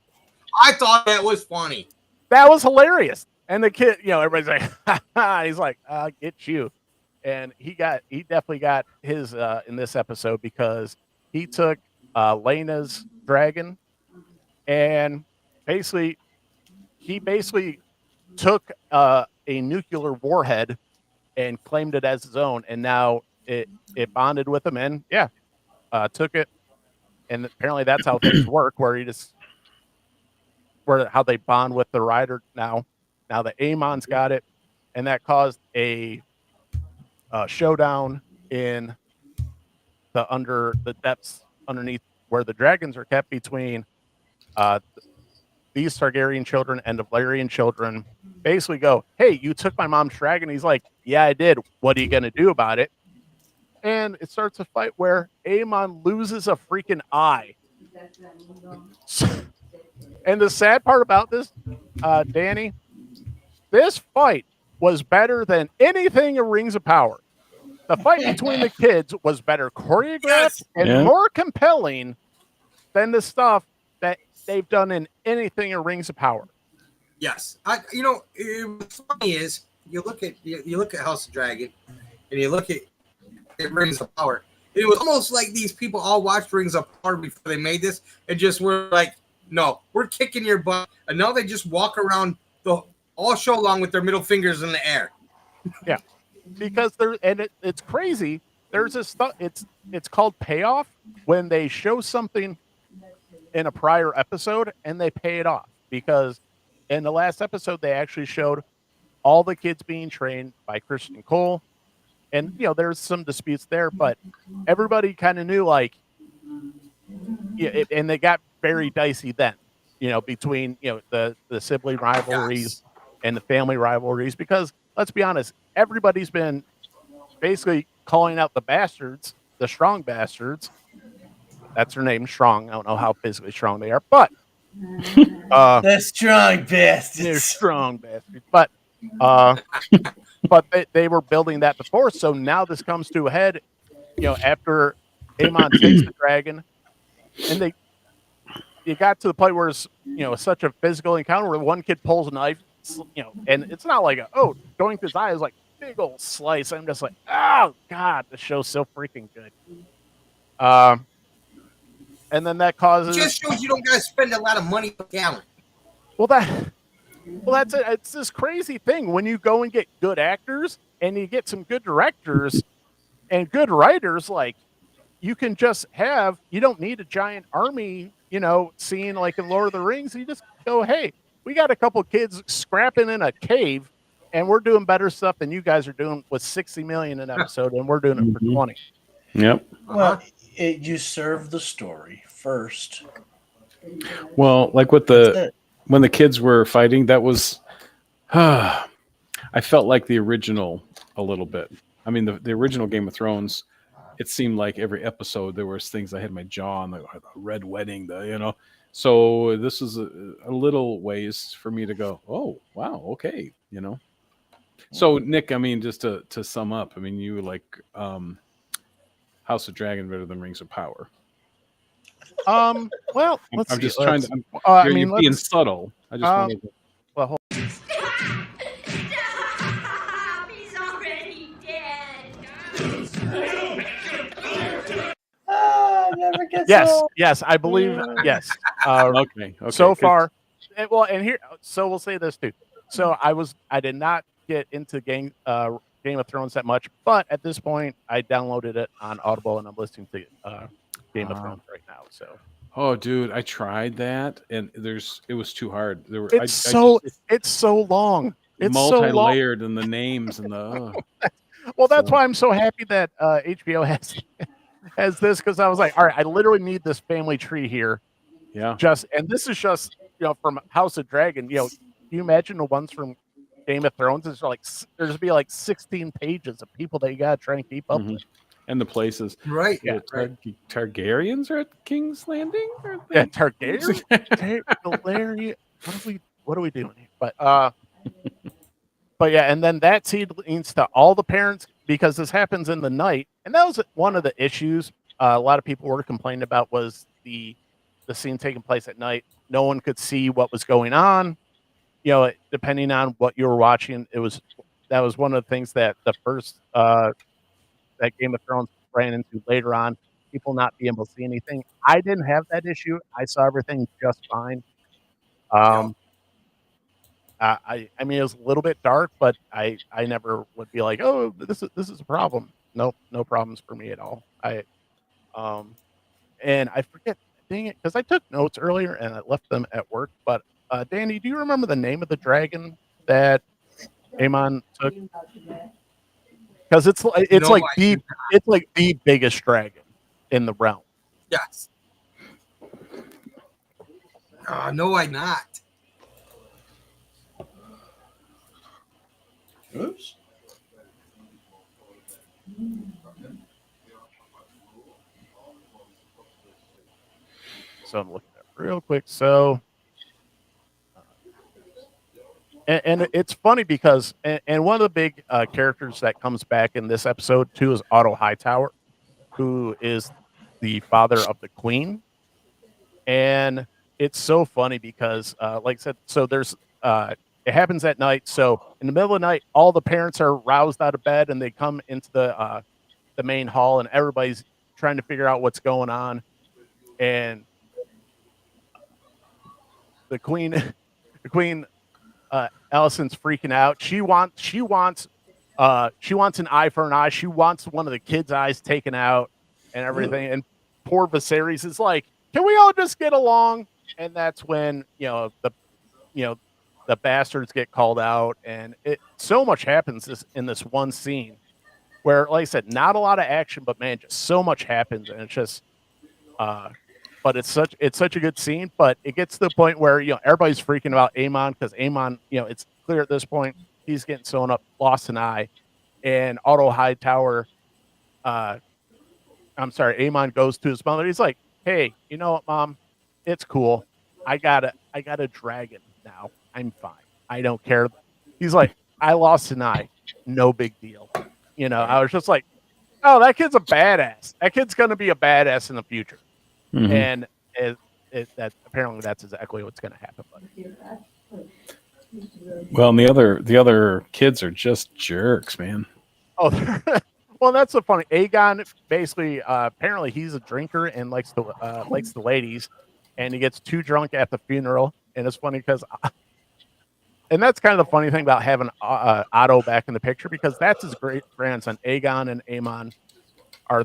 I thought that was funny. That was hilarious. And the kid, everybody's like, ha, ha. He's like, I'll get you. And he definitely got his in this episode, because he took Lena's dragon and basically he took a nuclear warhead and claimed it as his own, and now it bonded with him, and took it, and apparently that's how things work, where how they bond with the rider now. Now the Amon's got it, and that caused a showdown in the depths underneath where the dragons are kept between uh, these Targaryen children and the Valyrian children. Basically, go, hey, you took my mom's dragon. He's like, yeah, I did. What are you gonna do about it? And it starts a fight where Aemon loses a freaking eye. And the sad part about this, Danny, this fight was better than anything in Rings of Power. The fight between the kids was better choreographed and more compelling than the stuff that they've done in anything in Rings of Power. Yes, what's funny is you look at House of Dragon, and you look at Rings of Power. It was almost like these people all watched Rings of Power before they made this, and just were like, "No, we're kicking your butt," and now they just walk around all show long with their middle fingers in the air. Yeah, because it's crazy. There's this stuff. It's called payoff when they show something in a prior episode and they pay it off, because in the last episode they actually showed all the kids being trained by Christian Cole, and there's some disputes there, but everybody kind of knew, like, and they got very dicey then, between the sibling rivalries and the family rivalries, because let's be honest, everybody's been basically calling out the bastards, the strong bastards. That's their name, strong. I don't know how physically strong they are, but the strong bastards. They're strong bastards. But they were building that before, so now this comes to a head. After Aemon takes the dragon, and it got to the point where it's such a physical encounter where one kid pulls a knife, and it's not like going through his eye is like big old slice. I'm just like, oh god, the show's so freaking good. And then that causes, it just shows you don't gotta spend a lot of money for talent. Well, that's it. It's this crazy thing when you go and get good actors and you get some good directors and good writers. Like, you can just you don't need a giant army, scene like in Lord of the Rings. You just go, hey, we got a couple kids scrapping in a cave, and we're doing better stuff than you guys are doing with 60 million an episode, and we're doing it for 20. Yep. Well, you serve the story first. Well, like when the kids were fighting, that was, I felt like the original a little bit. I mean, the original Game of Thrones, it seemed like every episode there was things I had my jaw on, the red wedding, So this is a little ways for me to go, oh wow, okay, So Nick, I mean, just to sum up, I mean, you like House of Dragon better than Rings of Power. Well, I'm just trying to. You're being subtle. I just wanted to. Well, hold Stop! He's already dead. Never gets yes, old. yes, I believe yes. Okay. So good. far, and here, so we'll say this too. So I did not get into Game of Thrones that much, but at this point, I downloaded it on Audible and I'm listening to Game of Thrones right now. So. Oh, dude, I tried that, and it was too hard. It's so long. It's multi-layered, and the names and the. Well, that's why I'm so happy that HBO has this, because I was like, all right, I literally need this family tree here. Yeah. And this is just from House of Dragon. Can you imagine the ones from Game of Thrones? It's like there's be like 16 pages of people that you gotta try and keep up with. And the places, right? Yeah, Targaryens are at King's Landing. Yeah, Targaryen. Valerian. What are we doing here? But yeah, and then that seed leads to all the parents, because this happens in the night, and that was one of the issues a lot of people were complaining about, was the scene taking place at night. No one could see what was going on. Depending on what you were watching, that was one of the things that the first that Game of Thrones ran into later on, people not being able to see anything. I didn't have that issue. I saw everything just fine. Um, I mean, it was a little bit dark, but I never would be like, oh, this is a problem. Nope, no problems for me at all. Um, and I forget, dang it, because I took notes earlier and I left them at work. But Danny, do you remember the name of the dragon that Amon took? Because it's No, like I the do not. it's like the biggest dragon in the realm. Yes. No, I not. Oops. So I'm looking at it real quick. So, and it's funny because and one of the big characters that comes back in this episode too is Otto Hightower, who is the father of the queen. And it's so funny because, like I said, so there's it happens at night. So in the middle of the night, all the parents are roused out of bed and they come into the main hall, and everybody's trying to figure out what's going on. And the queen, the queen, Allison's freaking out. She wants an eye for an eye. She wants one of the kids' eyes taken out and everything. And poor Viserys is like, "Can we all just get along?" And that's when you know the bastards get called out, and it so much happens in this one scene where, like I said, not a lot of action, but man, just so much happens, and it's just uh, but it's such a good scene. But it gets to the point where everybody's freaking about Amon because Amon, it's clear at this point he's getting sewn up, lost an eye, and Otto Hightower, uh, I'm sorry, Amon goes to his mother. He's like, "Hey, you know what, Mom? It's cool. I got a dragon now. I'm fine. I don't care." He's like, "I lost an eye. No big deal." I was just like, "Oh, that kid's a badass. That kid's gonna be a badass in the future." Mhm. And that apparently that's exactly what's going to happen. But Well, and the other kids are just jerks, man. oh, well, that's so funny. Aegon basically, apparently, he's a drinker and likes the ladies, and he gets too drunk at the funeral. And it's funny because, and that's kind of the funny thing about having Otto back in the picture, because that's his great grandson. Aegon and Aemon are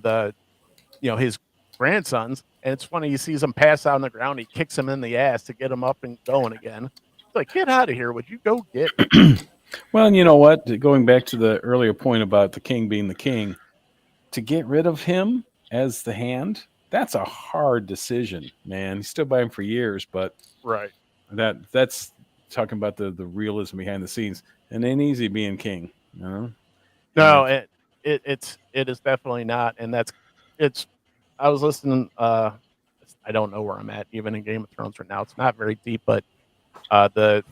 his grandsons, and it's funny, he sees him pass out on the ground, he kicks him in the ass to get him up and going again. It's like, "Get out of here, would you go get him?" Well, and you know what? Going back to the earlier point about the king being the king, to get rid of him as the hand, that's a hard decision, man. He stood by him for years, but Right. that's talking about the realism behind the scenes. It ain't easy being king, you know. No, And it is definitely not, and it's. I was listening. I don't know where I'm at even in Game of Thrones right now. It's not very deep, but the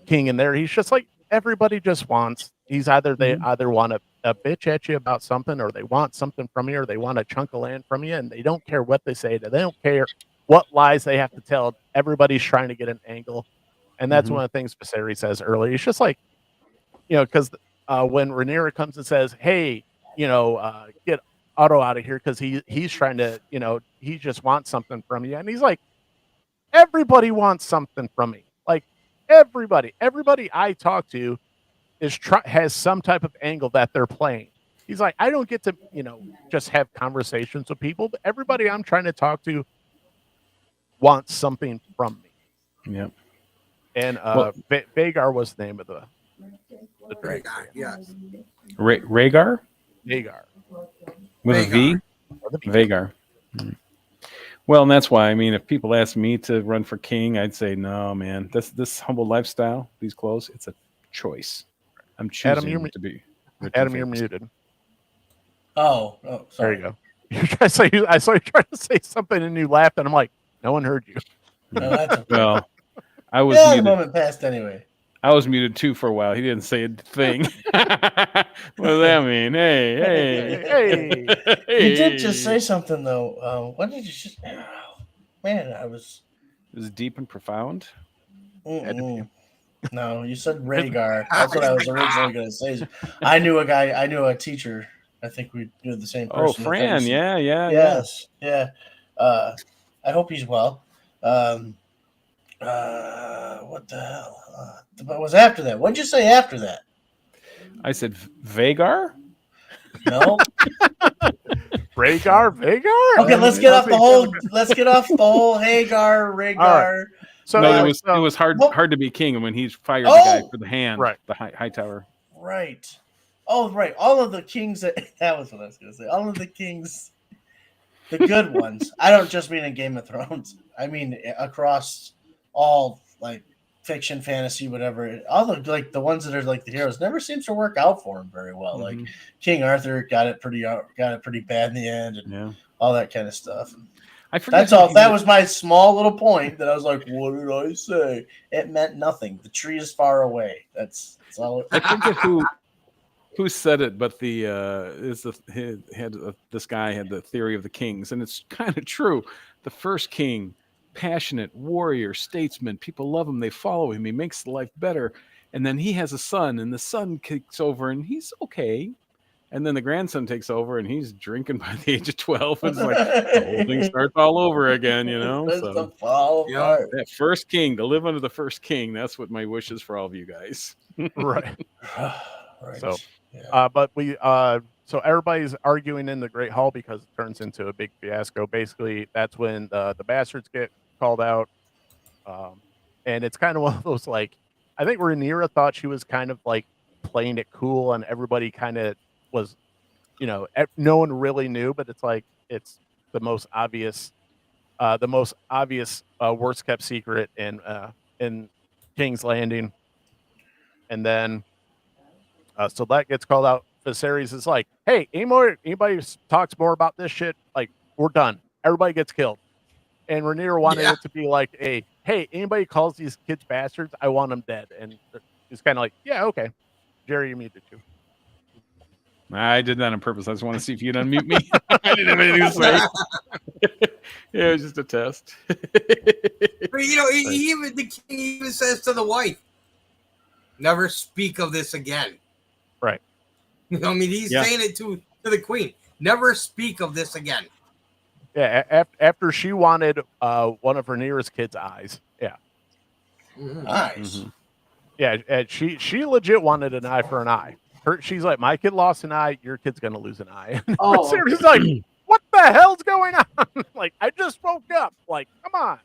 king in there, he's just like everybody just wants. They either want a bitch at you about something, or they want something from you, or they want a chunk of land from you, and they don't care what they say. They don't care what lies they have to tell. Everybody's trying to get an angle, and that's Mhm. one of the things Viserys says earlier. It's just like, because when Rhaenyra comes and says, "Hey, get Otto out of here," because he's trying to, he just wants something from you, and he's like, everybody wants something from me. Like everybody I talk to has some type of angle that they're playing. He's like, I don't get to, just have conversations with people, but everybody I'm trying to talk to wants something from me. Yeah. And Well, Vagar was the name of the dragon. Yes. Rhaegar Vagar. with a V. Rhaegar. Or the V. Vagar. Well, and that's why, I mean, if people ask me to run for king, I'd say no, man. This humble lifestyle, these clothes, it's a choice. I'm Adam, choosing to be rich and Adam, you're famous. muted. Oh, There sorry. you go. You're trying to say, I saw you trying to say something and you laughed, and I'm like, no one heard you. No, that's okay. Well, I was Yeah, the muted. moment passed anyway. I was muted too for a while. He didn't say a thing. What does that mean? Hey, Hey. You did just say something though. What did you just? Man, I was. It was deep and profound. Had to be. No, you said Rhaegar. That's what I was originally going to say. I knew a guy. I knew a teacher I think we do the same Oh, person. Fran, yeah. Yes, yeah. I hope he's well. What the hell? What was after that? What'd you say after that? I said Vagar. No. Rhaegar. Okay, And let's then get that's off the what you whole. Let's get off the whole Hagar, Rhaegar. So No, yeah, it was hard to be king when he's fired the guy for the hand, Right. the high tower. Right. Oh, right. All of the kings that was what I was going to say. All of the kings, the good ones. I don't just mean in Game of Thrones. I mean across all like fiction, fantasy, whatever. All the ones that are like the heroes never seems to work out for him very well. Like King Arthur got it pretty bad in the end, and all that kind of stuff. I forget. That's all. That was my small little point. That I was like, "What did I say?" It meant nothing. The tree is far away. That's all. I forget who said it, but this guy had the theory of the kings, and it's kind of true. The first king, passionate warrior, statesman, people love him, they follow him, he makes life better, and then he has a son, and the son kicks over, and he's okay. And then the grandson takes over, and he's drinking by the age of 12. And it's like the whole thing starts all over again, So that first king, to live under the first king, that's what my wish is for all of you guys. Right. Right. So, but so everybody's arguing in the Great Hall because it turns into a big fiasco. Basically, that's when the bastards get called out, and it's kind of one of those like I think Rhaenyra thought she was kind of like playing it cool, and everybody kind of was, no one really knew, but it's like it's the most obvious worst kept secret in King's Landing, and then so that gets called out. Viserys is like, "Hey, anybody talks more about this shit? Like, we're done. Everybody gets killed." And Rhaenyra wanted it to be like, "Hey, anybody calls these kids bastards, I want them dead." And it's kind of like, "Yeah, okay, Jerry, you muted too." I did that on purpose. I just want to see if you'd unmute me. I didn't have anything to say. Yeah, it was just a test. But, the king even says to the wife, "Never speak of this again." Right. I mean, he's saying it to the queen. Never speak of this again. Yeah, after she wanted one of Rhaenyra's kids' eyes. Yeah. Nice. Mm-hmm. Yeah, and she legit wanted an eye for an eye. She's like, "My kid lost an eye, your kid's gonna lose an eye." She's like, "What the hell's going on?" Like, I just woke up. Like, come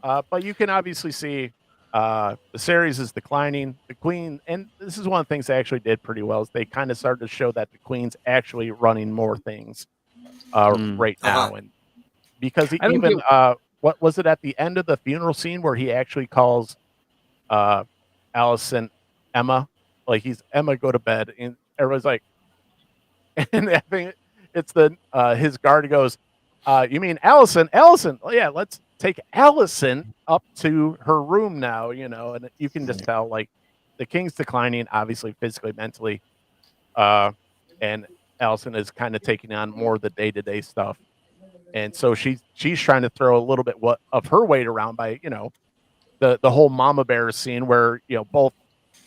on. But you can obviously see the series is declining. The queen, and this is one of the things they actually did pretty well, is they kind of started to show that the queen's actually running more things right now, and because what was it at the end of the funeral scene where he actually calls Allison Emma. Like, he's Emma, go to bed, and everybody's like, and I think it's his guard goes, "You mean Allison? Allison? Oh yeah, let's take Allison up to her room now." And you can just tell like the king's declining, obviously physically, mentally, and Allison is kind of taking on more of the day-to-day stuff, and so she's trying to throw a little bit of her weight around by the whole mama bear scene where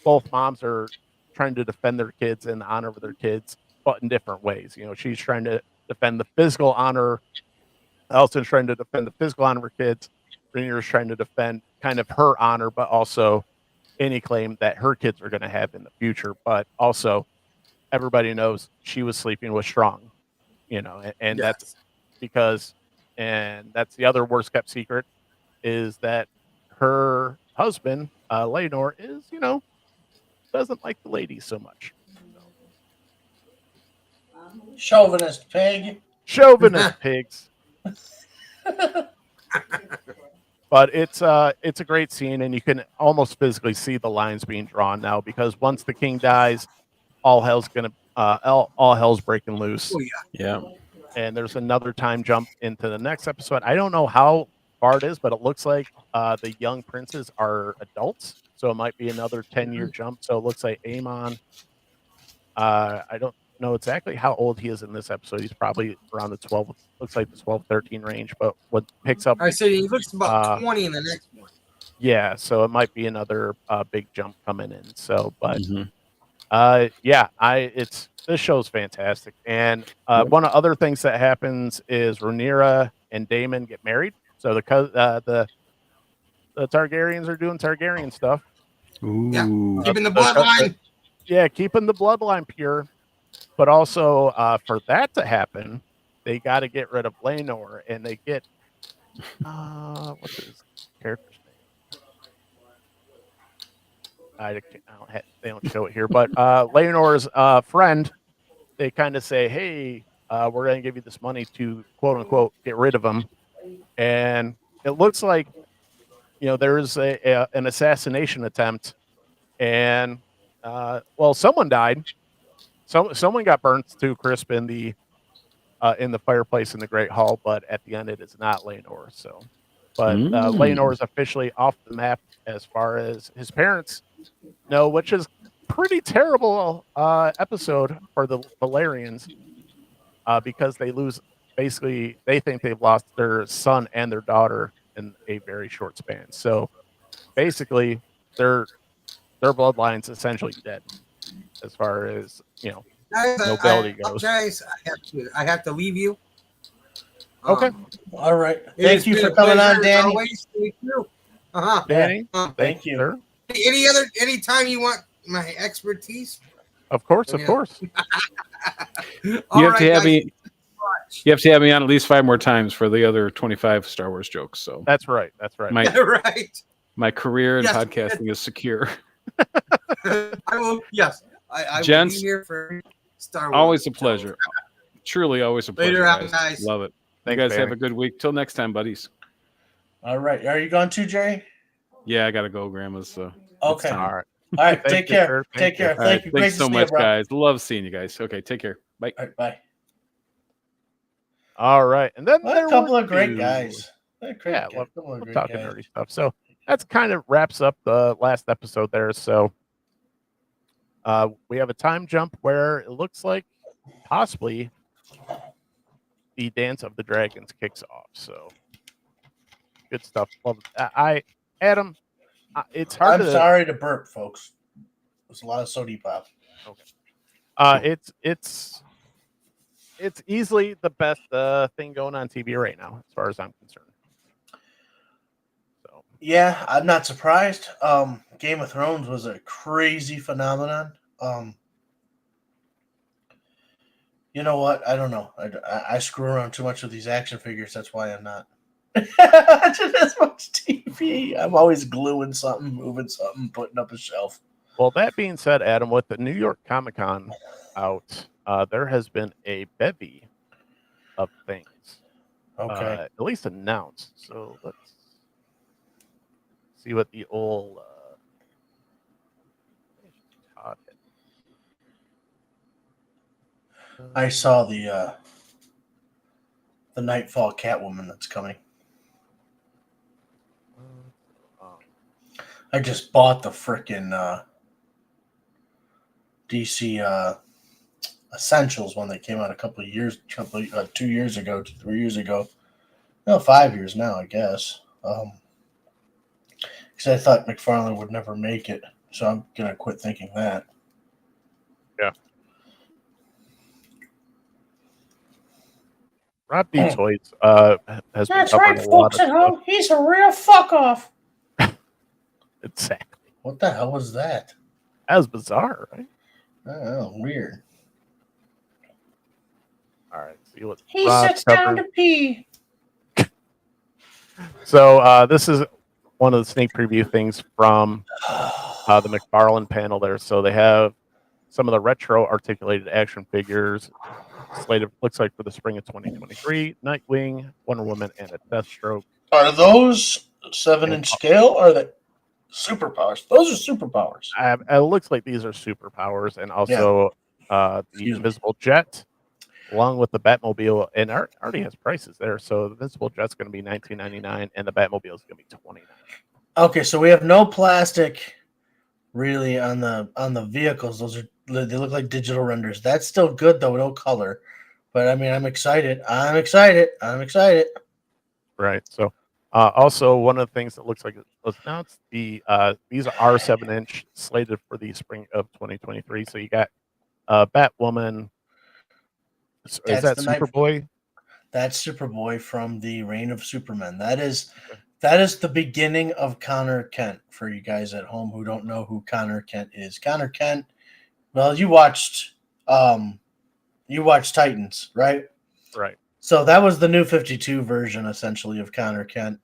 both moms are trying to defend their kids and the honor of their kids, but in different ways. She's trying to defend the physical honor. Allison's trying to defend the physical honor of her kids. Rhaenyra's trying to defend kind of her honor, but also any claim that her kids are going to have in the future. But also, everybody knows she was sleeping with Strong, and that's because, and that's the other worst kept secret, is that her husband, Laenor, is, doesn't like the ladies so much. Chauvinist pig. Chauvinist pigs. But it's a great scene, and you can almost physically see the lines being drawn now, because once the king dies, all hell's breaking loose. Oh, yeah. And there's another time jump into the next episode. I don't know how far it is, but it looks like the young princes are adults. So it might be another 10-year jump. So it looks like Aemon, I don't know exactly how old he is in this episode. He's probably around the 12, looks like the 12, 13 range. But what picks up... I said he looks about 20 in the next one. Yeah, so it might be another big jump coming in. So, but... this show's fantastic. And one of the other things that happens is Rhaenyra and Daemon get married. So the Targaryens are doing Targaryen stuff. Ooh. Keeping the The- bloodline. Yeah, keeping the bloodline pure. But also, for that to happen, they got to get rid of Laenor, and they get what's his character's name? They don't show it here, but Laenor's friend. They kind of say, "Hey, we're going to give you this money to quote unquote get rid of him," and it looks like there's an assassination attempt, and well, someone died. Someone got burnt to crisp in the fireplace in the Great Hall, but at the end it is not Laenor. So, but Laenor is officially off the map as far as his parents know, which is pretty terrible episode for the Valerians because they lose. Basically, they think they've lost their son and their daughter in a very short span. So, basically, their bloodline's essentially dead as far as Guys, nobility I goes. apologize. I have to leave you. Okay. All right. It's Thank you been for a coming pleasure on, as Danny. always. Thank you. Uh-huh. Danny, Thank you. sir. Anytime you want my expertise. Of course, Yeah. of course. You have to have me. You have to have me on at least 5 more times for the other 25 Star Wars jokes. So That's right. That's right. Right. my career in Yes. podcasting is secure. I will. Yes, I will Gents, be here for Star Wars. Always a pleasure. Truly, always a pleasure. Later, Guys. guys. Love it. Thanks, you guys have Danny. a good week. Till next time, buddies. All right. Are you going too, Jerry? Yeah, I gotta go, Grandma's. So Okay. time. All right. All right. Thank Take you, care. sir. Take care. All right, Thank you. Great thanks to so see much, you, bro. guys. Love seeing you guys. Okay, take care. Bye. All right. Bye. All right. And then Well, there a couple were of great two. guys. They're great Yeah, guys. love Couple of great talking guys. nerdy stuff. So that's kind of wraps up the last episode there. So we have a time jump where it looks like possibly the Dance of the Dragons kicks off. So good stuff. Love Adam. It's hard I'm sorry to burp, folks. There's a lot of soda pop. Okay. It's easily the best thing going on TV right now, as far as I'm concerned. So Yeah, I'm not surprised. Game of Thrones was a crazy phenomenon. You know what? I don't know. I screw around too much with these action figures. That's why I'm not watching as much TV. I'm always gluing something, moving something, putting up a shelf. well, that being said, Adam, with the New York Comic Con out, there has been a bevy of things, Okay. at least announced. So let's see what the old Todd had. I saw the Nightfall Catwoman that's coming. I just bought the frickin' DC Essentials when they came out a couple of years, 2 years ago, 3 years ago. No, 5 years now, I guess. Because I thought McFarlane would never make it, so I'm gonna quit thinking that. Yeah. Rob D. Toys has been covering a lot of stuff. He's a real fuck off. Exactly. What the hell was that? That was bizarre, right? Oh, weird. All right. See what He Rob sits down covered. to pee. So this is one of the sneak preview things from the McFarlane panel there. So they have some of the retro articulated action figures slated, looks like, for the spring of 2023. Nightwing, Wonder Woman, and a Deathstroke. Are those 7-inch scale or are they superpowers? Those are superpowers. It looks like these are superpowers, and also the Excuse me. Invisible Jet, along with the Batmobile, and already has prices there. So the Invisible Jet's going to be $19.99, and the Batmobile is going to be $29. Okay, so we have no plastic really on the vehicles. They look like digital renders. That's still good though, no color. But I mean, I'm excited. Right. So also one of the things that looks like it was announced, these are 7-inch slated for the spring of 2023. So you got Batwoman. Is That's that the night. Superboy? That's Superboy from the Reign of Superman. That is the beginning of Connor Kent. For you guys at home who don't know who Connor Kent is, Connor Kent. Well, you watched Titans, right? Right. So that was the New 52 version, essentially, of Connor Kent.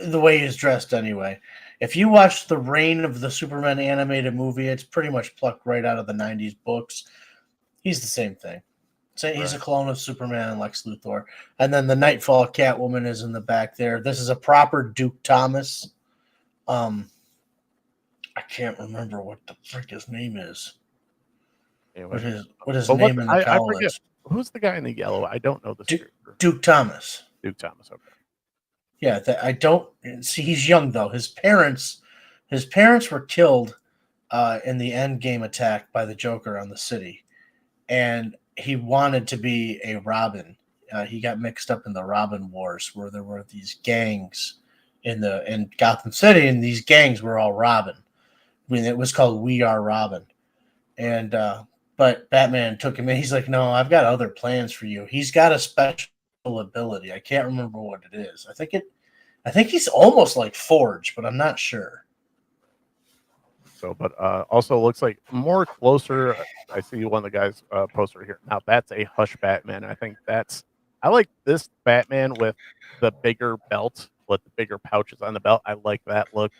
The way he's dressed, anyway. If you watch the Reign of the Superman animated movie, it's pretty much plucked right out of the 90s books. He's the same thing. So he's a clone of Superman and Lex Luthor. And then the Nightfall Catwoman is in the back there. This is a proper Duke Thomas. I can't remember what the frick his name is. Anyway. What his name in the I cowl forget. is. Who's the guy in the yellow? I don't know this character. Duke Thomas. Duke Thomas. Okay. Yeah, I don't see. He's young though. His parents were killed in the Endgame attack by the Joker on the city, and he wanted to be a Robin. He got mixed up in the Robin Wars, where there were these gangs in Gotham City, and these gangs were all Robin. I mean, it was called We Are Robin, and but Batman took him in. He's like, no, I've got other plans for you. He's got a special ability. I can't remember what it is. I think he's almost like Forge, but I'm not sure. So, but also looks like more closer. I see one of the guys poster here. Now that's a Hush Batman. I like this Batman with the bigger belt, with the bigger pouches on the belt. I like that look.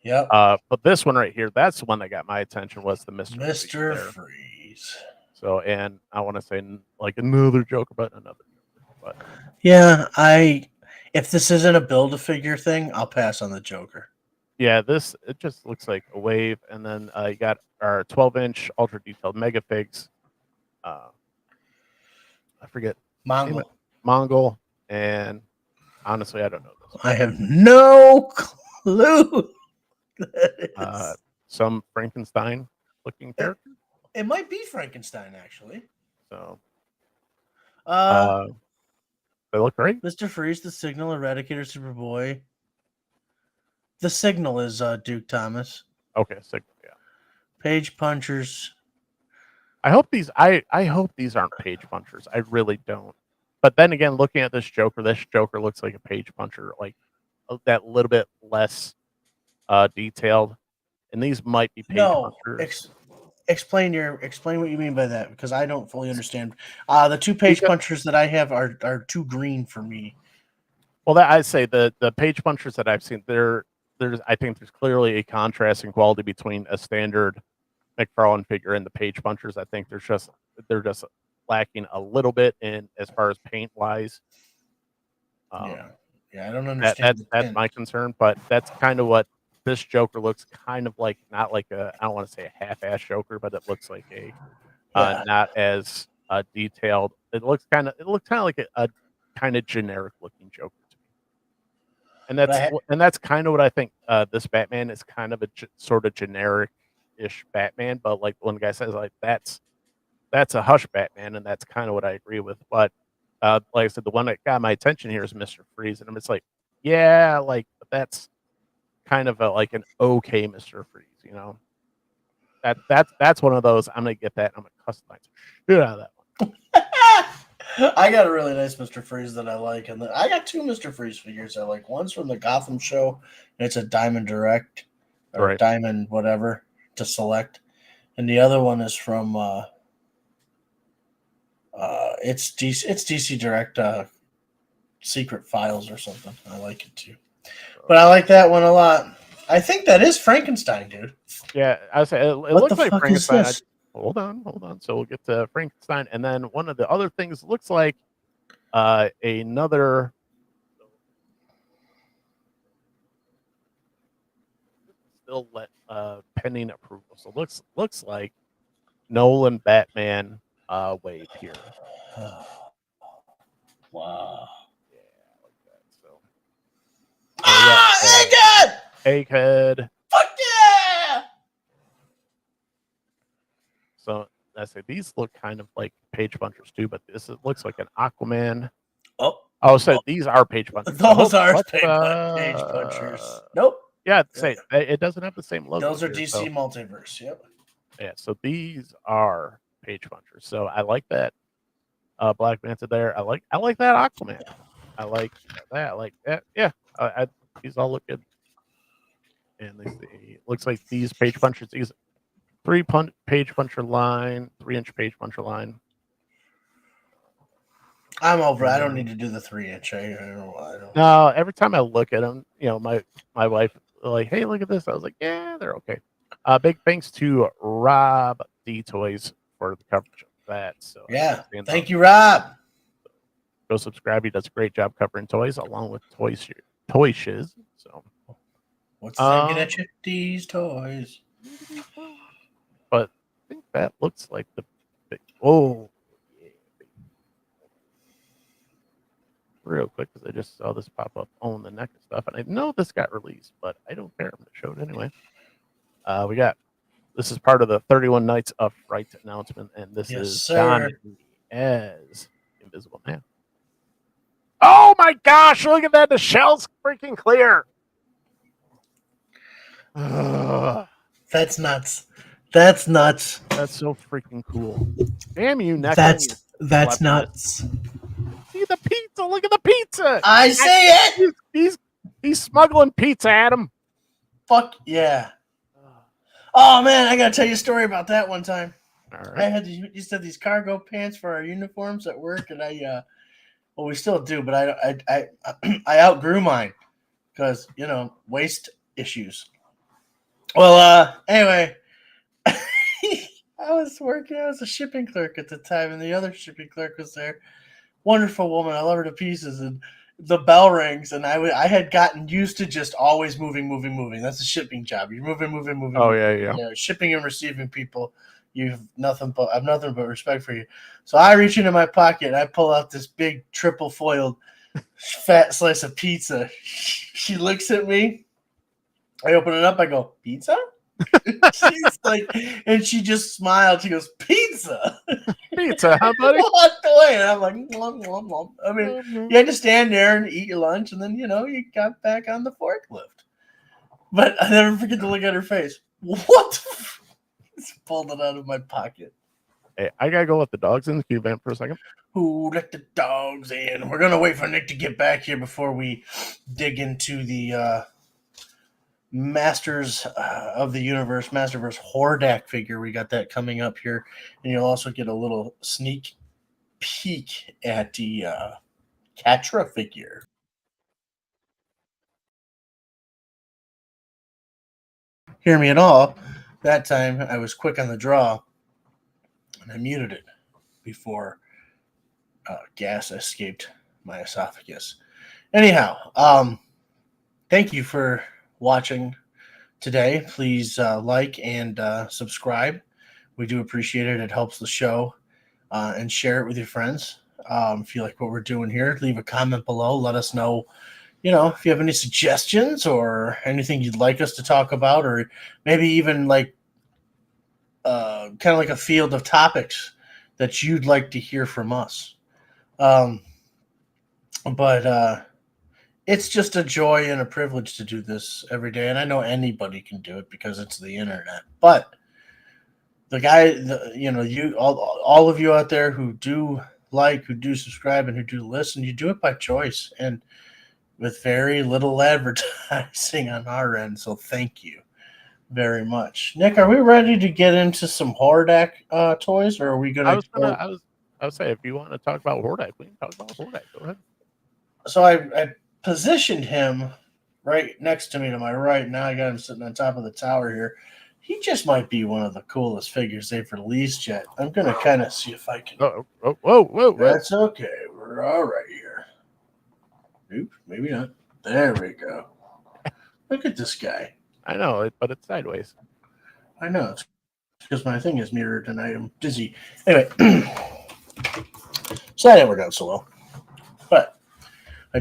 Yep. But this one right here, that's the one that got my attention, was the Mr. Freeze. So, and I want to say like another Joker, but another Joker. But yeah, if this isn't a Build-A-Figure thing, I'll pass on the Joker. yeah, it just looks like a wave, and then you got our 12-inch ultra detailed mega figs. I forget Mongol, and honestly, I don't know this. I have no clue. Some Frankenstein looking character. It might be Frankenstein, actually. So, they look great. Mr. Freeze, the Signal, Eradicator, Superboy. The Signal is Duke Thomas. Okay, Signal, yeah. Page Punchers. I hope these aren't page punchers. I really don't. But then again, looking at this Joker looks like a page puncher, like that little bit less detailed. And these might be page punchers. Explain what you mean by that, because I don't fully understand. The two page punchers that I have are too green for me. Well, I'd say the page punchers that I've seen, I think there's clearly a contrasting quality between a standard McFarlane figure and the page punchers. I think they're just lacking a little bit in as far as paint wise. Yeah, I don't understand. That's my concern, but that's kind of what this Joker looks kind of like. Not like I don't want to say a half-ass Joker, but it looks like a not as detailed. It looks kind of like a kind of generic looking Joker to me. And that's kind of what I think. This Batman is kind of a sort of generic-ish Batman, but like one guy says, like that's a Hush Batman, and that's kind of what I agree with. But like I said, the one that got my attention here is Mr. Freeze, and I'm just like, yeah, like that's kind of like an okay Mr. Freeze, you know. That's one of those. I'm gonna get that. I'm gonna customize the shit out of that one. I got a really nice Mr. Freeze that I like, and I got two Mr. Freeze figures I like. One's from the Gotham show, and it's a Diamond Direct or Diamond whatever to select, and the other one is from it's DC Direct Secret Files or something. I like it too, but I like that one a lot. I think that is Frankenstein, dude. Yeah, I say it looks like Frankenstein. Hold on. So we'll get to Frankenstein, and then one of the other things looks like another. Still pending approval. So looks like Nolan Batman wave here. Wow. Yeah, like that. So. Egghead. Fuck yeah! So I say these look kind of like page punchers too, but looks like an Aquaman. So these are page punchers. Those are page punchers. Nope. Yeah, say it doesn't have the same logo. Those are DC Multiverse. Yep. Yeah, so these are page punchers. So I like that Black Manta there. I like that Aquaman. I like that. I like that. Yeah, these all look good. And they see looks like these page punchers. These page puncher line, 3-inch page puncher line. I'm over. I don't need to do the 3-inch. I don't. No, every time I look at them, my wife like, hey, look at this. I was like, yeah, they're okay. Big thanks to Rob D Toys for the coverage of that. So Yeah, thank you, Rob. Go subscribe. He does a great job covering toys along with Toy Shiz. So what's that get at you? These toys. But I think that looks like the big. Oh, yeah. Real quick, because I just saw this pop up on the neck and stuff, and I know this got released, but I don't care. I'm gonna show it anyway. This is part of the 31 Nights of Fright announcement, and this is Johnny as Invisible Man. Oh my gosh, look at that. The shell's freaking clear. That's nuts. That's nuts. That's so freaking cool. Damn you, neck. That's nuts. See the pizza. Look at the pizza. I see it. He's smuggling pizza at him. Fuck yeah. Oh man, I gotta tell you a story about that one time. All right. I used to have these cargo pants for our uniforms at work, and well, we still do, but I outgrew mine because waist issues. Well, anyway, I was a shipping clerk at the time, and the other shipping clerk was there. Wonderful woman, I love her to pieces, and the bell rings, and I had gotten used to just always moving. That's a shipping job. You're moving. Oh yeah. Shipping and receiving people. I've nothing but respect for you. So I reach into my pocket and I pull out this big triple foiled fat slice of pizza. She looks at me. I open it up. I go, pizza? She's like, and she just smiled. She goes, pizza. Pizza, huh, buddy? Walked away, and I'm like, nom, nom, nom. I mean, you had to stand there and eat your lunch, and then you got back on the forklift. But I never forget to look at her face. What? Just pulled it out of my pocket. Hey, I gotta go let the dogs in. Can you vent for a second? Ooh, let the dogs in. We're gonna wait for Nick to get back here before we dig into the Masters of the Universe, Masterverse Hordak figure. We got that coming up here, and you'll also get a little sneak peek at the Catra figure. Hear me at all. That time I was quick on the draw, and I muted it before gas escaped my esophagus. Anyhow, thank you for watching today. Please like and subscribe. We do appreciate it. It helps the show, and share it with your friends. If you like what we're doing here, leave a comment below. Let us know, if you have any suggestions or anything you'd like us to talk about, or maybe even like kind of like a field of topics that you'd like to hear from us. But it's just a joy and a privilege to do this every day. And I know anybody can do it because it's the internet. But all of you out there who do like, who do subscribe, and who do listen, you do it by choice and with very little advertising on our end. So thank you very much. Nick, are we ready to get into some Hordak toys, or are we going to? I would say if you want to talk about Hordak, we can talk about Hordak. Go ahead. So I positioned him right next to me to my right. Now I got him sitting on top of the tower here. He just might be one of the coolest figures they've released yet. I'm going to kind of see if I can. Whoa. That's okay. We're all right here. Oops, maybe not. There we go. Look at this guy. I know, but it's sideways. I know. It's because my thing is mirrored and I am dizzy. Anyway, so that didn't work out so well. But I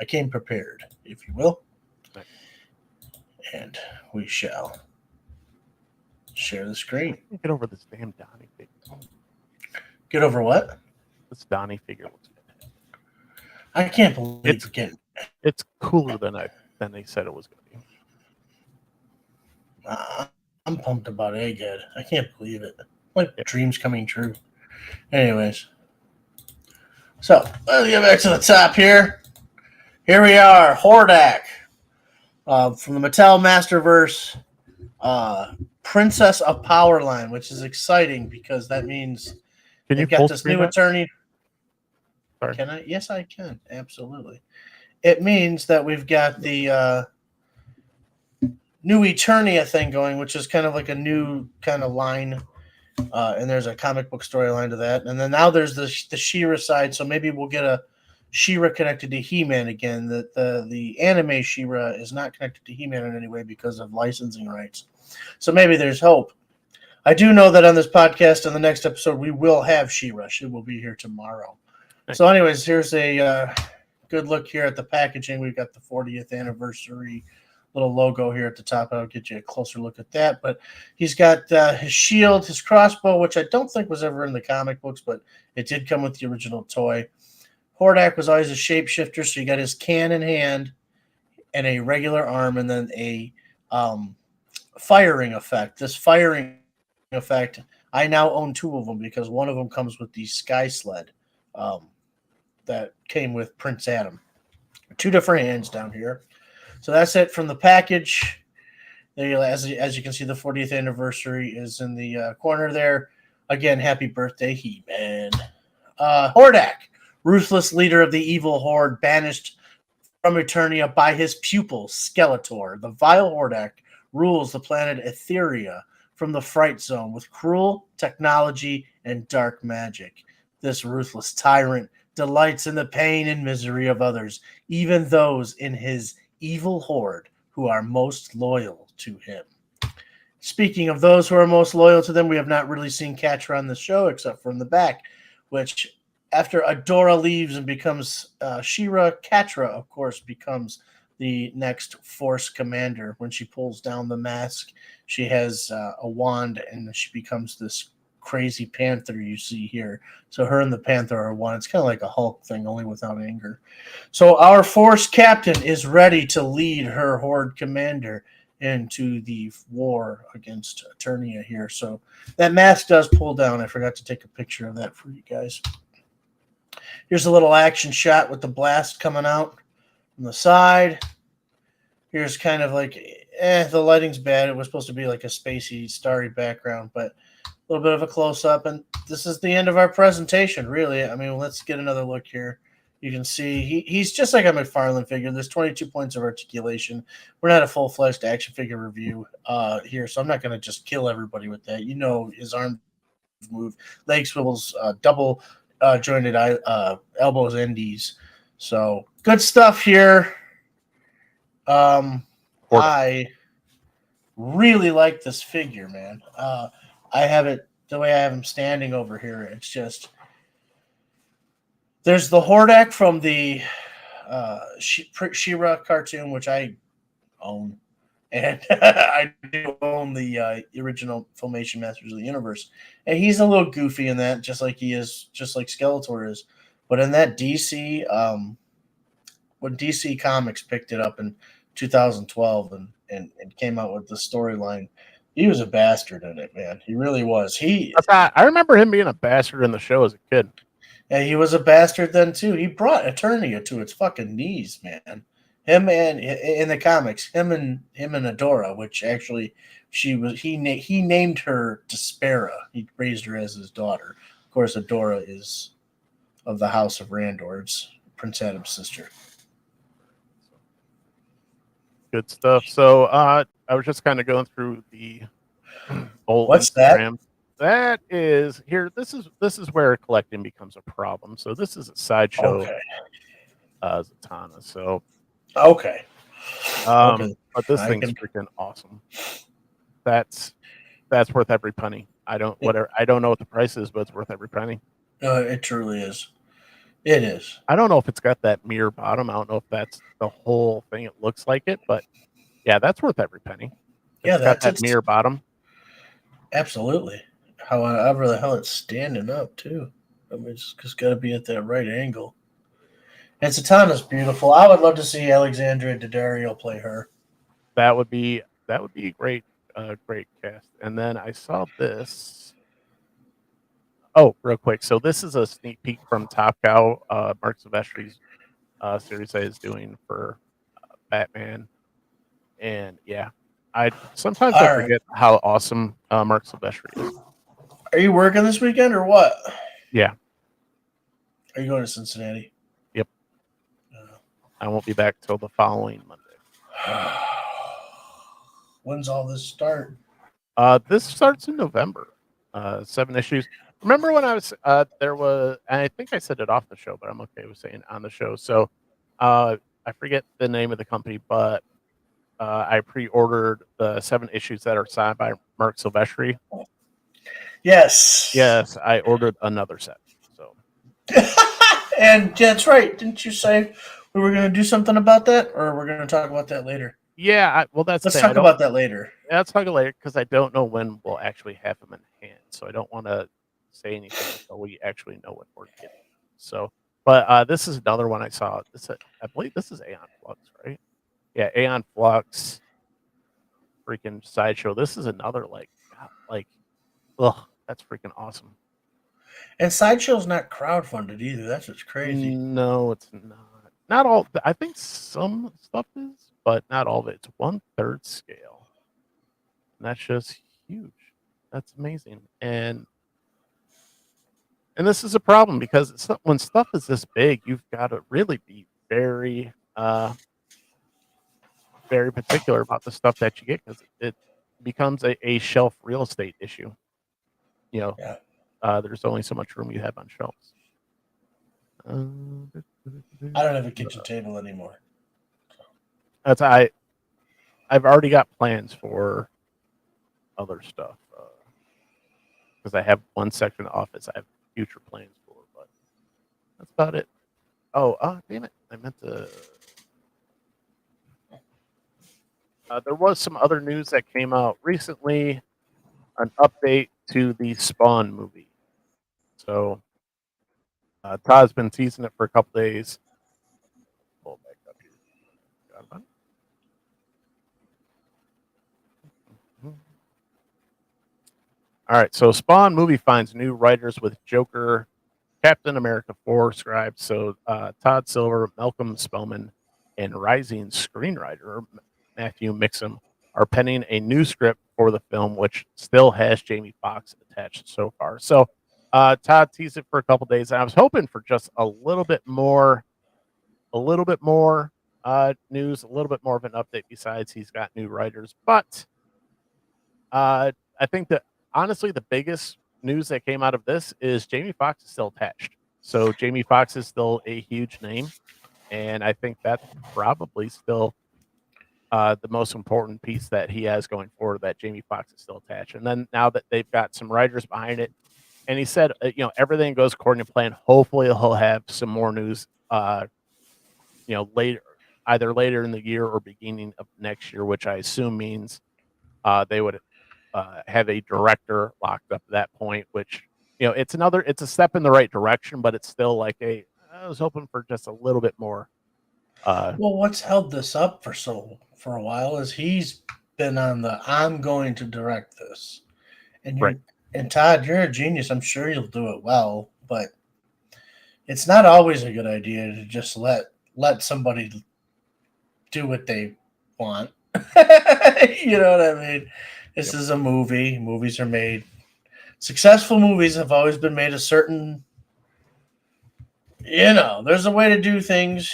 came prepared, if you will. And we shall share the screen. Get over this damn Donnie figure. Get over what? This Donnie figure looks fantastic. I can't believe it's cooler than they said it was going to be. I'm I'm pumped about Egghead. I can't believe it. Like dreams coming true. Anyways, so let's get back to the top here. Here we are, Hordak, from the Mattel Masterverse, Princess of Powerline, which is exciting because that means Can you they've got full this screen new that? attorney. Sorry. Can I? Yes, I can. Absolutely. It means that we've got the new Eternia thing going, which is kind of like a new kind of line. And there's a comic book storyline to that. And then now there's the She-Ra side, so maybe we'll get a She-Ra connected to He-Man again. The anime She-Ra is not connected to He-Man in any way because of licensing rights. So maybe there's hope. I do know that on this podcast, in the next episode, we will have She-Ra. She will be here tomorrow. So anyways, here's a good look here at the packaging. We've got the 40th anniversary little logo here at the top. I'll get you a closer look at that. But he's got his shield, his crossbow, which I don't think was ever in the comic books, but it did come with the original toy. Hordak was always a shapeshifter, so you got his cannon hand and a regular arm, and then a firing effect. This firing effect, I now own two of them because one of them comes with the Sky Sled that came with Prince Adam. Two different hands down here. So that's it from the package. There, as you can see, the 40th anniversary is in the corner there. Again, happy birthday, He-Man. Hordak, ruthless leader of the evil horde, banished from Eternia by his pupil, Skeletor. The vile Hordak rules the planet Etheria from the Fright Zone with cruel technology and dark magic. This ruthless tyrant delights in the pain and misery of others, even those in his evil horde who are most loyal to him. Speaking of those who are most loyal to them, we have not really seen Catra on the show except from the back, which after Adora leaves and becomes She-Ra, Catra, of course, becomes the next Force commander. When she pulls down the mask, she has a wand and she becomes this crazy panther you see here. So her and the panther are one. It's kind of like a Hulk thing, only without anger. So our Force captain is ready to lead her horde commander into the war against Eternia here. So that mask does pull down. I forgot to take a picture of that for you guys. Here's a little action shot with the blast coming out from the side. Here's kind of like, the lighting's bad. It was supposed to be like a spacey, starry background, but a little bit of a close-up. And this is the end of our presentation, really. I mean, let's get another look here. You can see he's just like a McFarlane figure. There's 22 points of articulation. We're not a full-fledged action figure review here, so I'm not going to just kill everybody with that. You know, his arm move, leg swivels, double jointed elbows, endies. So good stuff here. I really like this figure, man. I have it the way I have him standing over here. It's just there's the Hordak from the She-Ra cartoon, which I own, and I do own the original Filmation Masters of the Universe, and he's a little goofy in that, just like Skeletor is. But in that DC, when DC Comics picked it up in 2012 and came out with the storyline, he was a bastard in it, man. He really was. I remember him being a bastard in the show as a kid. Yeah, he was a bastard then too. He brought Eternia to its fucking knees, man. Him and in the comics, him and Adora, which actually he named her Despera. He raised her as his daughter. Of course, Adora is of the House of Randor. It's Prince Adam's sister. Good stuff. So I was just kind of going through the old What's Instagram. That is here. This is where collecting becomes a problem. So this is a sideshow Zatanna. So okay. But this thing's freaking awesome. That's worth every penny. I don't know what the price is, but it's worth every penny. It truly is. It is. I don't know if it's got that mirror bottom. I don't know if that's the whole thing. It looks like it, but yeah, that's worth every penny. It's got that mirror bottom. Absolutely. However the hell it's standing up too. I mean, it's just got to be at that right angle. And Zatanna's beautiful. I would love to see Alexandria Daddario play her. That would be great. great cast. And then I saw this. Oh, real quick. So this is a sneak peek from Top Cow. Mark Silvestri's series that he's doing for Batman. And yeah, I sometimes I All right. forget how awesome Mark Silvestri is. Are you working this weekend or what? Yeah. Are you going to Cincinnati? Yep. I won't be back till the following Monday. When's all this start? This starts in November. 7 issues. Remember when I was there was, and I think I said it off the show, but I'm okay with saying on the show. So I forget the name of the company, but I pre-ordered the 7 issues that are signed by Mark Silvestri. Yes. Yes, I ordered another set. So And that's right. Didn't you say we were going to do something about that, or we're going to talk about that later? yeah, well that's Let's the thing. talk about that later. Let's talk later because I don't know when we'll actually have them in hand, so I don't want to say anything until we actually know what we're getting. So, but this is another one I saw. I believe this is Aeon Flux, right? Yeah, Aeon Flux, freaking sideshow. This is another that's freaking awesome. And Sideshow's not crowdfunded either. That's what's crazy. No, it's not. Not all. I think some stuff is, but not all of it. It's 1/3 scale. And that's just huge. That's amazing. And this is a problem because when stuff is this big, you've got to really be very, very particular about the stuff that you get because it becomes a shelf real estate issue. You know, Yeah. there's only so much room you have on shelves. I don't have a kitchen table anymore. That's I've already got plans for other stuff because I have one section of the office I have future plans for, but that's about it. Oh, damn it! I meant to. There was some other news that came out recently, an update to the Spawn movie. So Todd's been teasing it for a couple days. Pull it back up here. Forgot about it. All right, so Spawn movie finds new writers with Joker, Captain America 4 scribes. So Todd Silver, Malcolm Spellman, and rising screenwriter Matthew Mixon are penning a new script for the film, which still has Jamie Foxx attached so far. So Todd teased it for a couple days, and I was hoping for just a little bit more news, a little bit more of an update. Besides, he's got new writers, but I think that honestly, the biggest news that came out of this is Jamie Foxx is still attached. So Jamie Foxx is still a huge name, and I think that's probably still the most important piece that he has going forward. That Jamie Foxx is still attached, and then now that they've got some writers behind it, and he said, everything goes according to plan. Hopefully, he'll have some more news, later, either later in the year or beginning of next year, which I assume means they would have a director locked up at that point, which it's a step in the right direction, but it's still like I was hoping for just a little bit more. Well, what's held this up for a while is he's been on the I'm going to direct this, and Right. And Todd, you're a genius. I'm sure you'll do it well, but it's not always a good idea to just let somebody do what they want. You know what I mean? This is a movie. Movies are made. Successful movies have always been made a certain. There's a way to do things,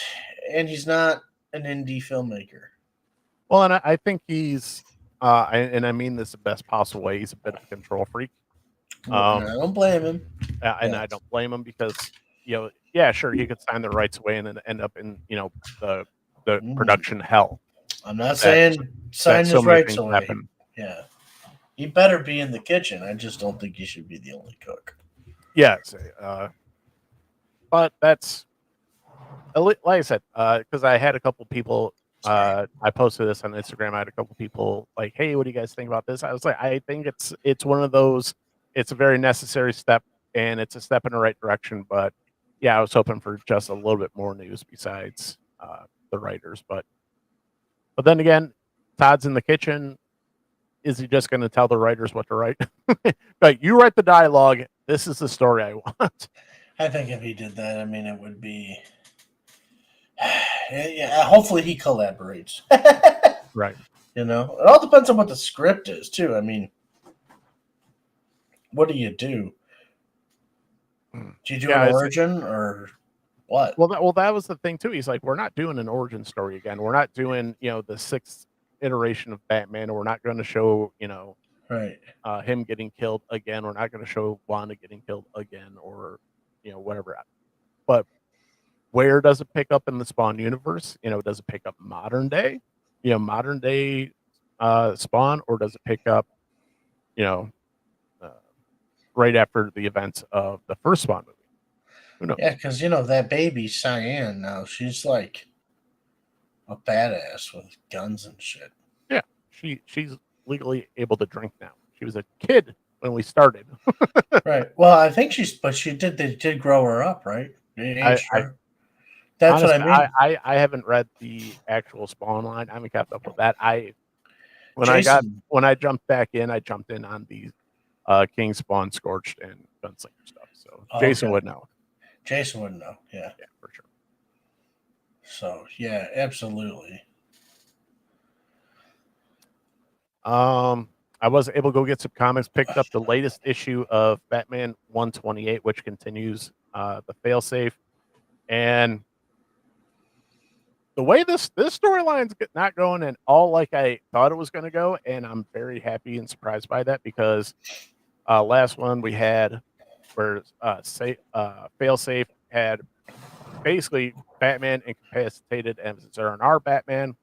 and he's not an indie filmmaker. Well, and I think he's, and I mean this the best possible way. He's a bit of a control freak. And I don't blame him. And I don't blame him because yeah, sure, he could sign the rights away and then end up in the production hell. I'm not saying sign his rights away. Happen. Yeah, he better be in the kitchen. I just don't think he should be the only cook. Yes, but that's like I said, because I had a couple people. I posted this on Instagram. I had a couple people like, "Hey, what do you guys think about this?" I was like, "I think it's one of those. It's a very necessary step, and it's a step in the right direction." But yeah, I was hoping for just a little bit more news besides the writers. But then again, Todd's in the kitchen. is he just going to tell the writers what to write? Like, you write the dialogue. This is the story I want. I think if he did that, I mean, it would be. Yeah, hopefully he collaborates. Right. You know, it all depends on what the script is too. I mean, what do you do? Do you do Yeah, an it's- origin or what? Well, that was the thing too. He's like, we're not doing an origin story again. We're not doing, the sixth iteration of Batman. We're not going to show, Right. him getting killed again. We're not going to show Wanda getting killed again, or whatever. But where does it pick up in the Spawn universe? Does it pick up modern day Spawn, or does it pick up, uh, right after the events of the first Spawn movie? Who knows? Yeah, because that baby Cyan now, she's like a badass with guns and shit. Yeah, she's legally able to drink now. She was a kid when we started. Right. Well, I think they did grow her up, right? They aged her. That's Honestly, what I mean. I haven't read the actual Spawn line. I haven't kept up with that. Jason, When I jumped back in, I jumped in on the King Spawn, Scorched, and Gunslinger stuff. So Jason okay. would know. Jason would know. Yeah. Yeah, for sure. So yeah, absolutely. I was able to go get some comics. Picked up the latest issue of Batman 128, which continues the failsafe, and the way this storyline's not going and all like I thought it was going to go, and I'm very happy and surprised by that, because last one we had where failsafe had basically Batman incapacitated as our Batman,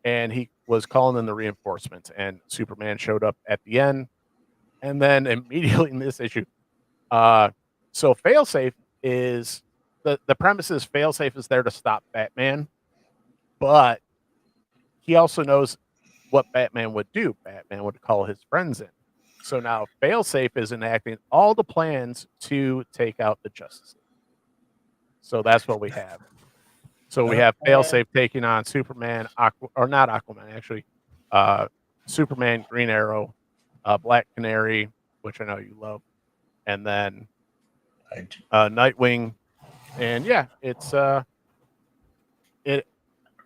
and he was calling in the reinforcements, and Superman showed up at the end, and then immediately in this issue, so failsafe is the premise is failsafe is there to stop Batman, but he also knows what Batman would do. Batman would call his friends in. So now failsafe is enacting all the plans to take out the Justice League. So that's what we have. So we have failsafe taking on Superman, or not Aquaman, actually, Superman, Green Arrow, Black Canary, which I know you love, and then Nightwing, and yeah, it's it.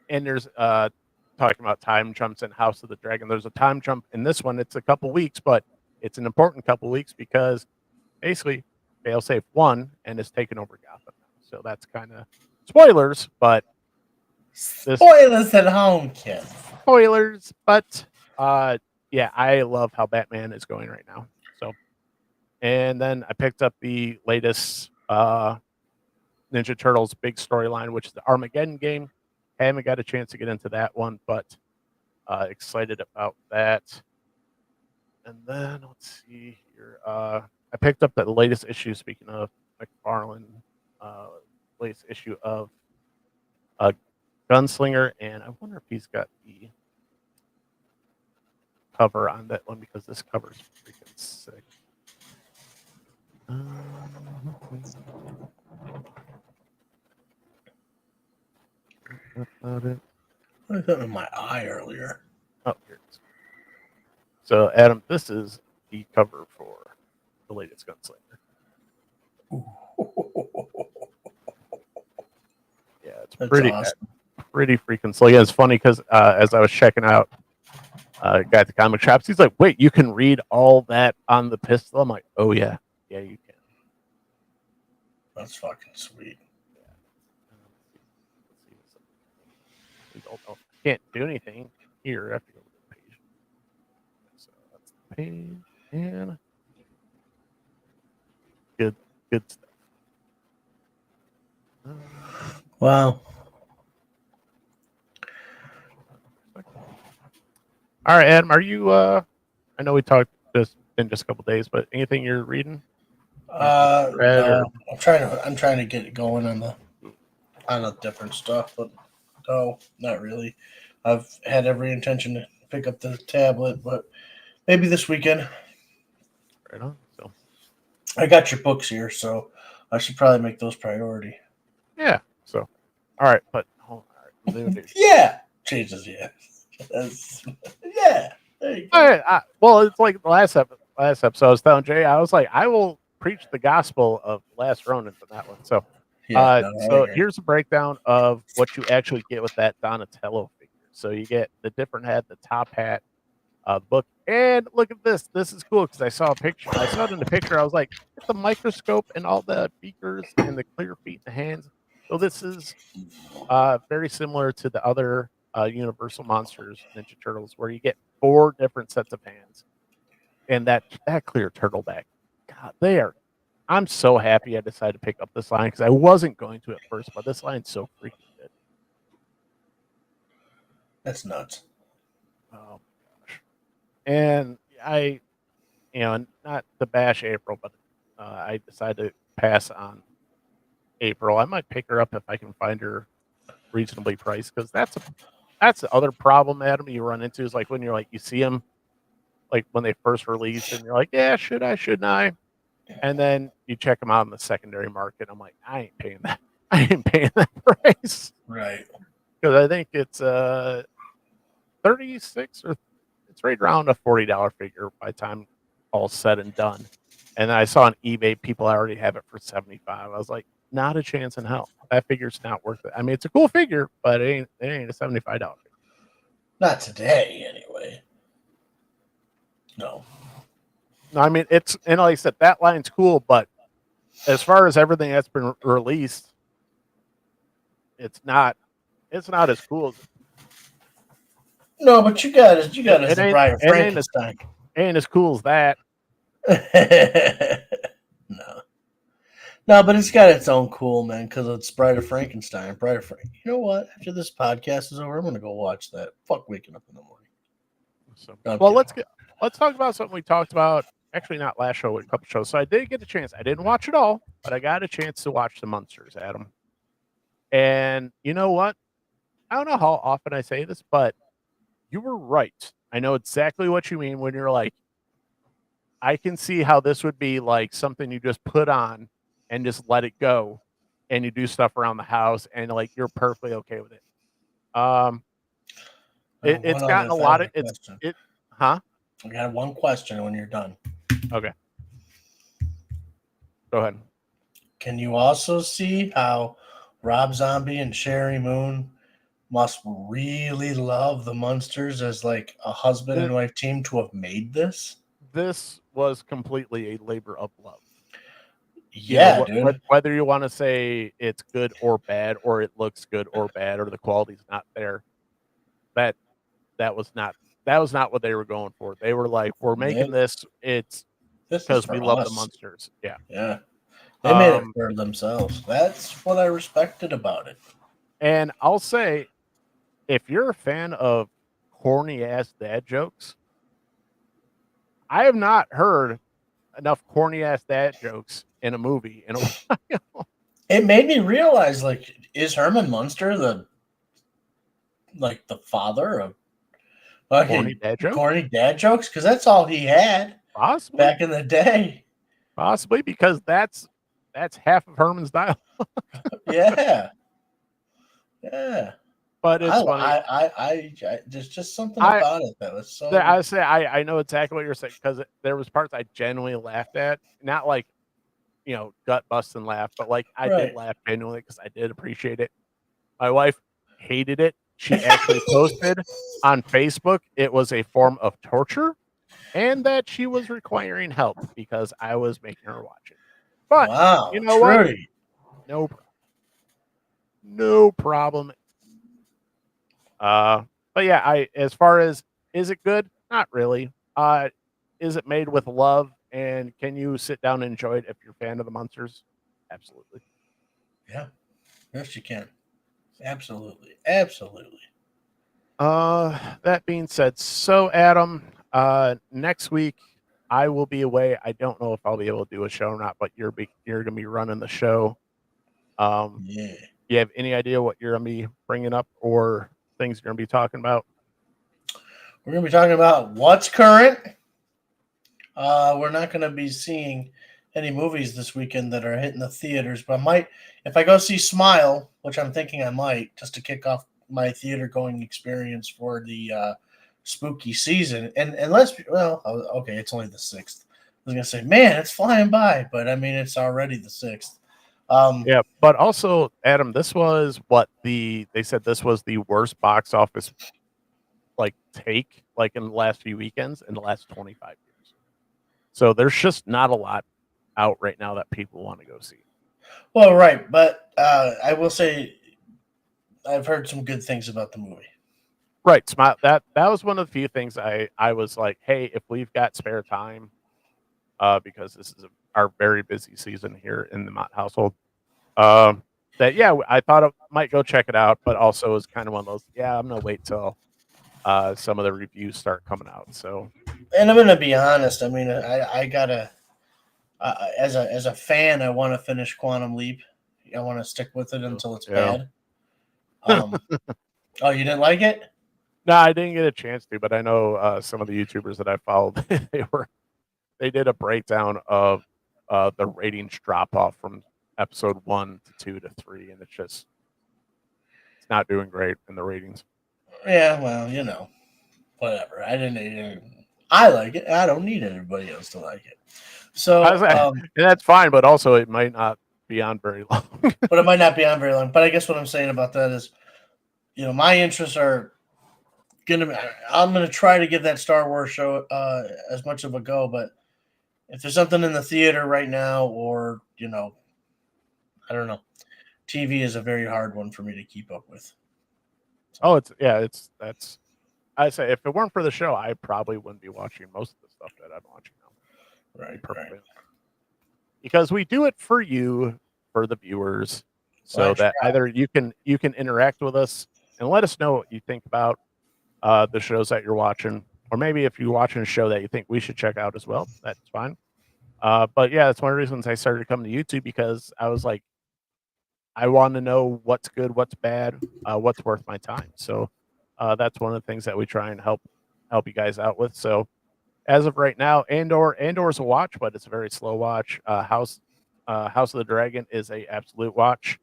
And there's talking about time jumps in House of the Dragon. There's a time jump in this one. It's a couple weeks, but it's an important couple weeks because basically failsafe won and is taking over Gotham. So that's kind of spoilers, but spoilers at home, kids. Spoilers, but yeah, I love how Batman is going right now. So, and then I picked up the latest Ninja Turtles big storyline, which is the Armageddon game. Haven't got a chance to get into that one, but excited about that. And then let's see here. I picked up the latest issue. Speaking of McFarlane, latest issue of Gunslinger, and I wonder if he's got the cover on that one, because this cover is freaking sick. About it. I got in my eye earlier. Oh, here it is. So, Adam, this is the cover for the latest Gunslinger. Yeah, it's That's pretty awesome. pretty freaking slick. It's funny because as I was checking out a guy at the comic shops, he's like, "Wait, you can read all that on the pistol?" I'm like, "Oh yeah, yeah, you can." That's fucking sweet. Oh, can't do anything here. I have to go to the page. So that's the page, and good stuff. Wow. All right, Adam, are you? I know we talked just in just a couple days, but anything you're reading? No, I'm trying to get going on the different stuff, but no, not really. I've had every intention to pick up the tablet, but maybe this weekend. Right on. So I got your books here, so I should probably make those priority. yeah. So all right, but hold on. All right. Yeah, Jesus, yeah, yeah. There you go. Well, it's like the last episode I was telling Jay, I was like, I will preach the gospel of Last Ronin from that one. So, Yeah, no, I so agree. here's a breakdown of what you actually get with that Donatello figure. So you get the different head, the top hat, the book, and look at this. This is cool because I saw a picture. I saw it in the picture. I was like, the microscope and all the beakers and the clear feet and the hands. So this is very similar to the other Universal Monsters Ninja Turtles, where you get 4 different sets of hands, and that clear turtleback. God, they are. I'm so happy I decided to pick up this line because I wasn't going to at first, but this line's so freaking good. That's nuts. Oh my gosh! And I, not to bash April, but I decided to pass on April. I might pick her up if I can find her reasonably priced because that's the other problem, Adam, you run into is like when you're like you see them like when they first release and you're like, yeah, shouldn't I? And then you check them out in the secondary market. I'm like, I ain't paying that. I ain't paying that price Right. because I think it's 36 or it's right around a $40 figure by the time all said and done. And I saw on eBay people already have it for 75. I was like, not a chance in hell. That figure's not worth it. I mean, it's a cool figure, but it ain't a $75 figure. Not today, anyway. No. No, I mean it's and like I said, that line's cool, but as far as everything that's been released, it's not as cool as No, but you got it. You got it as it the ain't Bride of it ain't as, Frankenstein. ain't as cool as that. No. No, but it's got its own cool, man, because it's Bride of Frankenstein. Bride of Frank. You know what? After this podcast is over, I'm gonna go watch that. Fuck waking up in the morning. So, I'm well, kidding. let's talk about something we talked about. Actually, not last show, but a couple shows. So I did get a chance. I didn't watch it all, but I got a chance to watch the Munsters, Adam. And you know what? I don't know how often I say this, but you were right. I know exactly what you mean when you're like, I can see how this would be like something you just put on and just let it go, and you do stuff around the house, and like you're perfectly okay with it. It's gotten a lot of huh? I got one question when you're done. Okay, go ahead. Can you also see how Rob Zombie and Sherry Moon must really love the Munsters as like a husband and wife team to have made this? This was completely a labor of love. Yeah, dude. Whether you want to say it's good or bad, or it looks good or bad, or the quality's not there, that was not what they were going for. They were like, we're making this. It's This is because for we love the us. Munsters. Yeah. Yeah. They made it for themselves. That's what I respected about it. And I'll say, if you're a fan of corny ass dad jokes, I have not heard enough corny ass dad jokes in a movie in a while. It made me realize, like, is Herman Munster the father of Corny dad jokes? corny dad jokes? Because that's all he had Possibly. back in the day. Possibly because that's half of Herman's dialogue. Yeah. Yeah. But it's funny. I there's just something about it that was so. I say I know exactly what you're saying because there was parts I genuinely laughed at, not like gut busting laugh, but like I did laugh genuinely because I did appreciate it. My wife hated it. She actually posted on Facebook it was a form of torture, and that she was requiring help because I was making her watch it. But wow, you know Trudy. what? No problem. But yeah, as far as is it good? Not really. Is it made with love? And can you sit down and enjoy it if you're a fan of the Munsters? Absolutely. Yeah. Yes, you can. Absolutely. Absolutely. That being said, so Adam, next week I will be away. I don't know if I'll be able to do a show or not, but you're gonna be running the show. Yeah. You have any idea what you're gonna be bringing up or things you're gonna be talking about? We're gonna be talking about what's current. We're not gonna be seeing any movies this weekend that are hitting the theaters, but I might, if I go see Smile, which I'm thinking I might, just to kick off my theater going experience for the spooky season. And let's be, well, okay, it's only the 6th. I was gonna say, man, it's flying by, but I mean, it's already the 6th. Yeah, but also, Adam, this was what they said this was the worst box office take in the last few weekends in the last 25 years. So there's just not a lot out right now that people want to go see. Well, right, but I will say I've heard some good things about the movie. Right, that was one of the few things I was like, hey, if we've got spare time, because this is our very busy season here in the Mott household, that yeah, I thought I might go check it out, but also it was kind of one of those, yeah, I'm gonna wait till some of the reviews start coming out. So, And I'm gonna be honest. I mean, I gotta as a fan, I want to finish Quantum Leap. I want to stick with it until it's yeah. bad. Oh, you didn't like it? No, I didn't get a chance to, but I know some of the YouTubers that I followed, they did a breakdown of the ratings drop off from episode 1 to 2 to 3, and it's not doing great in the ratings. Yeah, well, whatever. I like it. I don't need everybody else to like it. So, and that's fine, but also it might not be on very long. but it might not be on very long. But I guess what I'm saying about that is, my interests are I'm gonna try to give that Star Wars show as much of a go. But if there's something in the theater right now, or I don't know, TV is a very hard one for me to keep up with. Oh, that's. I say if it weren't for the show, I probably wouldn't be watching most of the stuff that I'm watching now. Right. Because we do it for you, for the viewers, so that either you can interact with us and let us know what you think about the shows that you're watching, or maybe if you're watching a show that you think we should check out as well, that's fine. But yeah, that's one of the reasons I started coming to YouTube, because I was like, I want to know what's good, what's bad, what's worth my time. So that's one of the things that we try and help you guys out with. So as of right now, Andor's a watch, but it's a very slow watch. House of the Dragon is a absolute watch.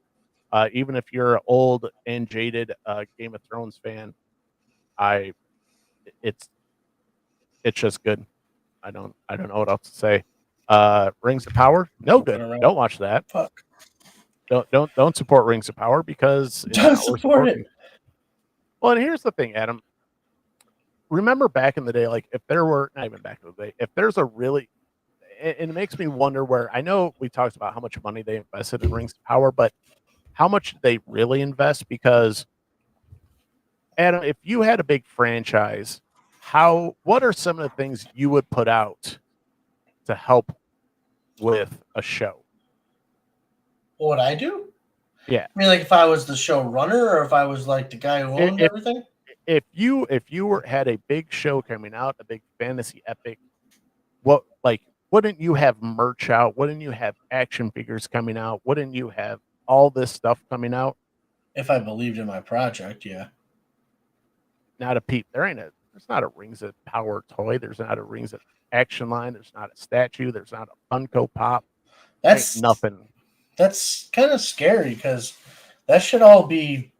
Even if you're an old and jaded Game of Thrones fan, it's just good. I don't know what else to say. Rings of Power, no good. Don't watch that. Fuck. Don't support Rings of Power, because it's Don't support it. Well, and here's the thing, Adam. Remember back in the day, like if there were not even back in the day, if there's a really, and it makes me wonder where, I know we talked about how much money they invested in Rings of Power, but how much did they really invest? Because Adam, if you had a big franchise, what are some of the things you would put out to help with a show? What would I do? Yeah. I mean, like if I was the showrunner, or if I was like the guy who owned everything? If you had a big show coming out, a big fantasy epic, wouldn't you have merch out? Wouldn't you have action figures coming out? Wouldn't you have all this stuff coming out? If I believed in my project, yeah. Not a peep. There's not a Rings of Power toy. There's not a Rings of action line. There's not a statue. There's not a Funko Pop. That's nothing. That's kind of scary, because that should all be.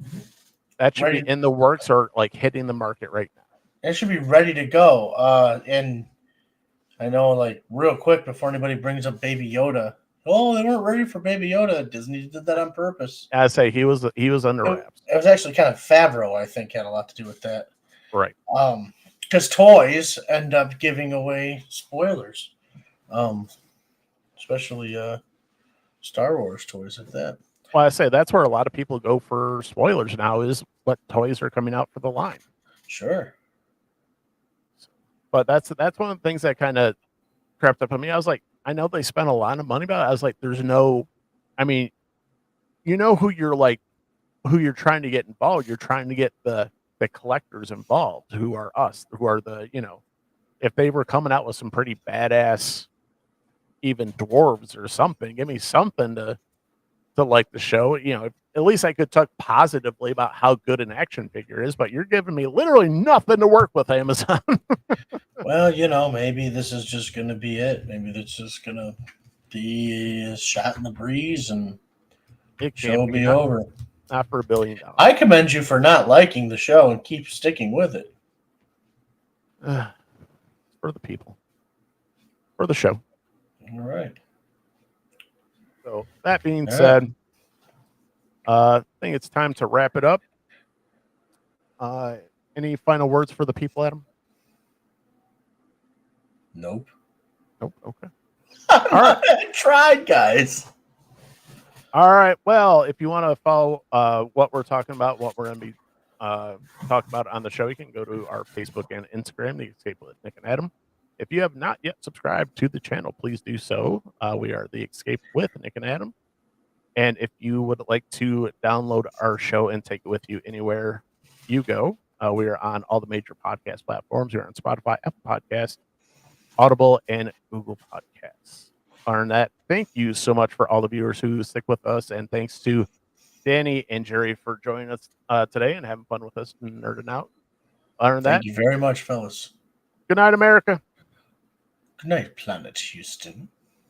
That should be in the works, or like hitting the market right now. It should be ready to go. And I know, like, real quick before anybody brings up Baby Yoda. Oh, they weren't ready for Baby Yoda. Disney did that on purpose. I say he was under wraps. It was actually kind of Favreau, I think, had a lot to do with that. Right. Because toys end up giving away spoilers, especially Star Wars toys like that. Well, I say that's where a lot of people go for spoilers now, is what toys are coming out for the line. Sure. But that's one of the things that kind of crept up on me. I was like, I know they spent a lot of money, but I was like, there's no, I mean, who you're trying to get involved. You're trying to get the collectors involved, who are us, who are if they were coming out with some pretty badass, even dwarves or something, give me something to like the show. At least I could talk positively about how good an action figure is, but you're giving me literally nothing to work with, Amazon. Well, maybe this is just going to be it. Maybe it's just going to be a shot in the breeze and it show will be over. Not for $1 billion. I commend you for not liking the show and keep sticking with it. For the people, for the show. All right. So that being All said, I think it's time to wrap it up. Any final words for the people, Adam? Nope. Nope. Okay. All right. I tried, guys. All right. Well, if you want to follow what we're talking about, what we're going to be talking about on the show, you can go to our Facebook and Instagram, The Escape with Nick and Adam. If you have not yet subscribed to the channel, please do so. We are The Escape with Nick and Adam. And if you would like to download our show and take it with you anywhere you go, we are on all the major podcast platforms. We're on Spotify, Apple Podcasts, Audible, and Google Podcasts. On that, thank you so much for all the viewers who stick with us, and thanks to Danny and Jerry for joining us today and having fun with us and nerding out. Other than that, Thank you very much, fellas. good night, America. Good night, Planet Houston.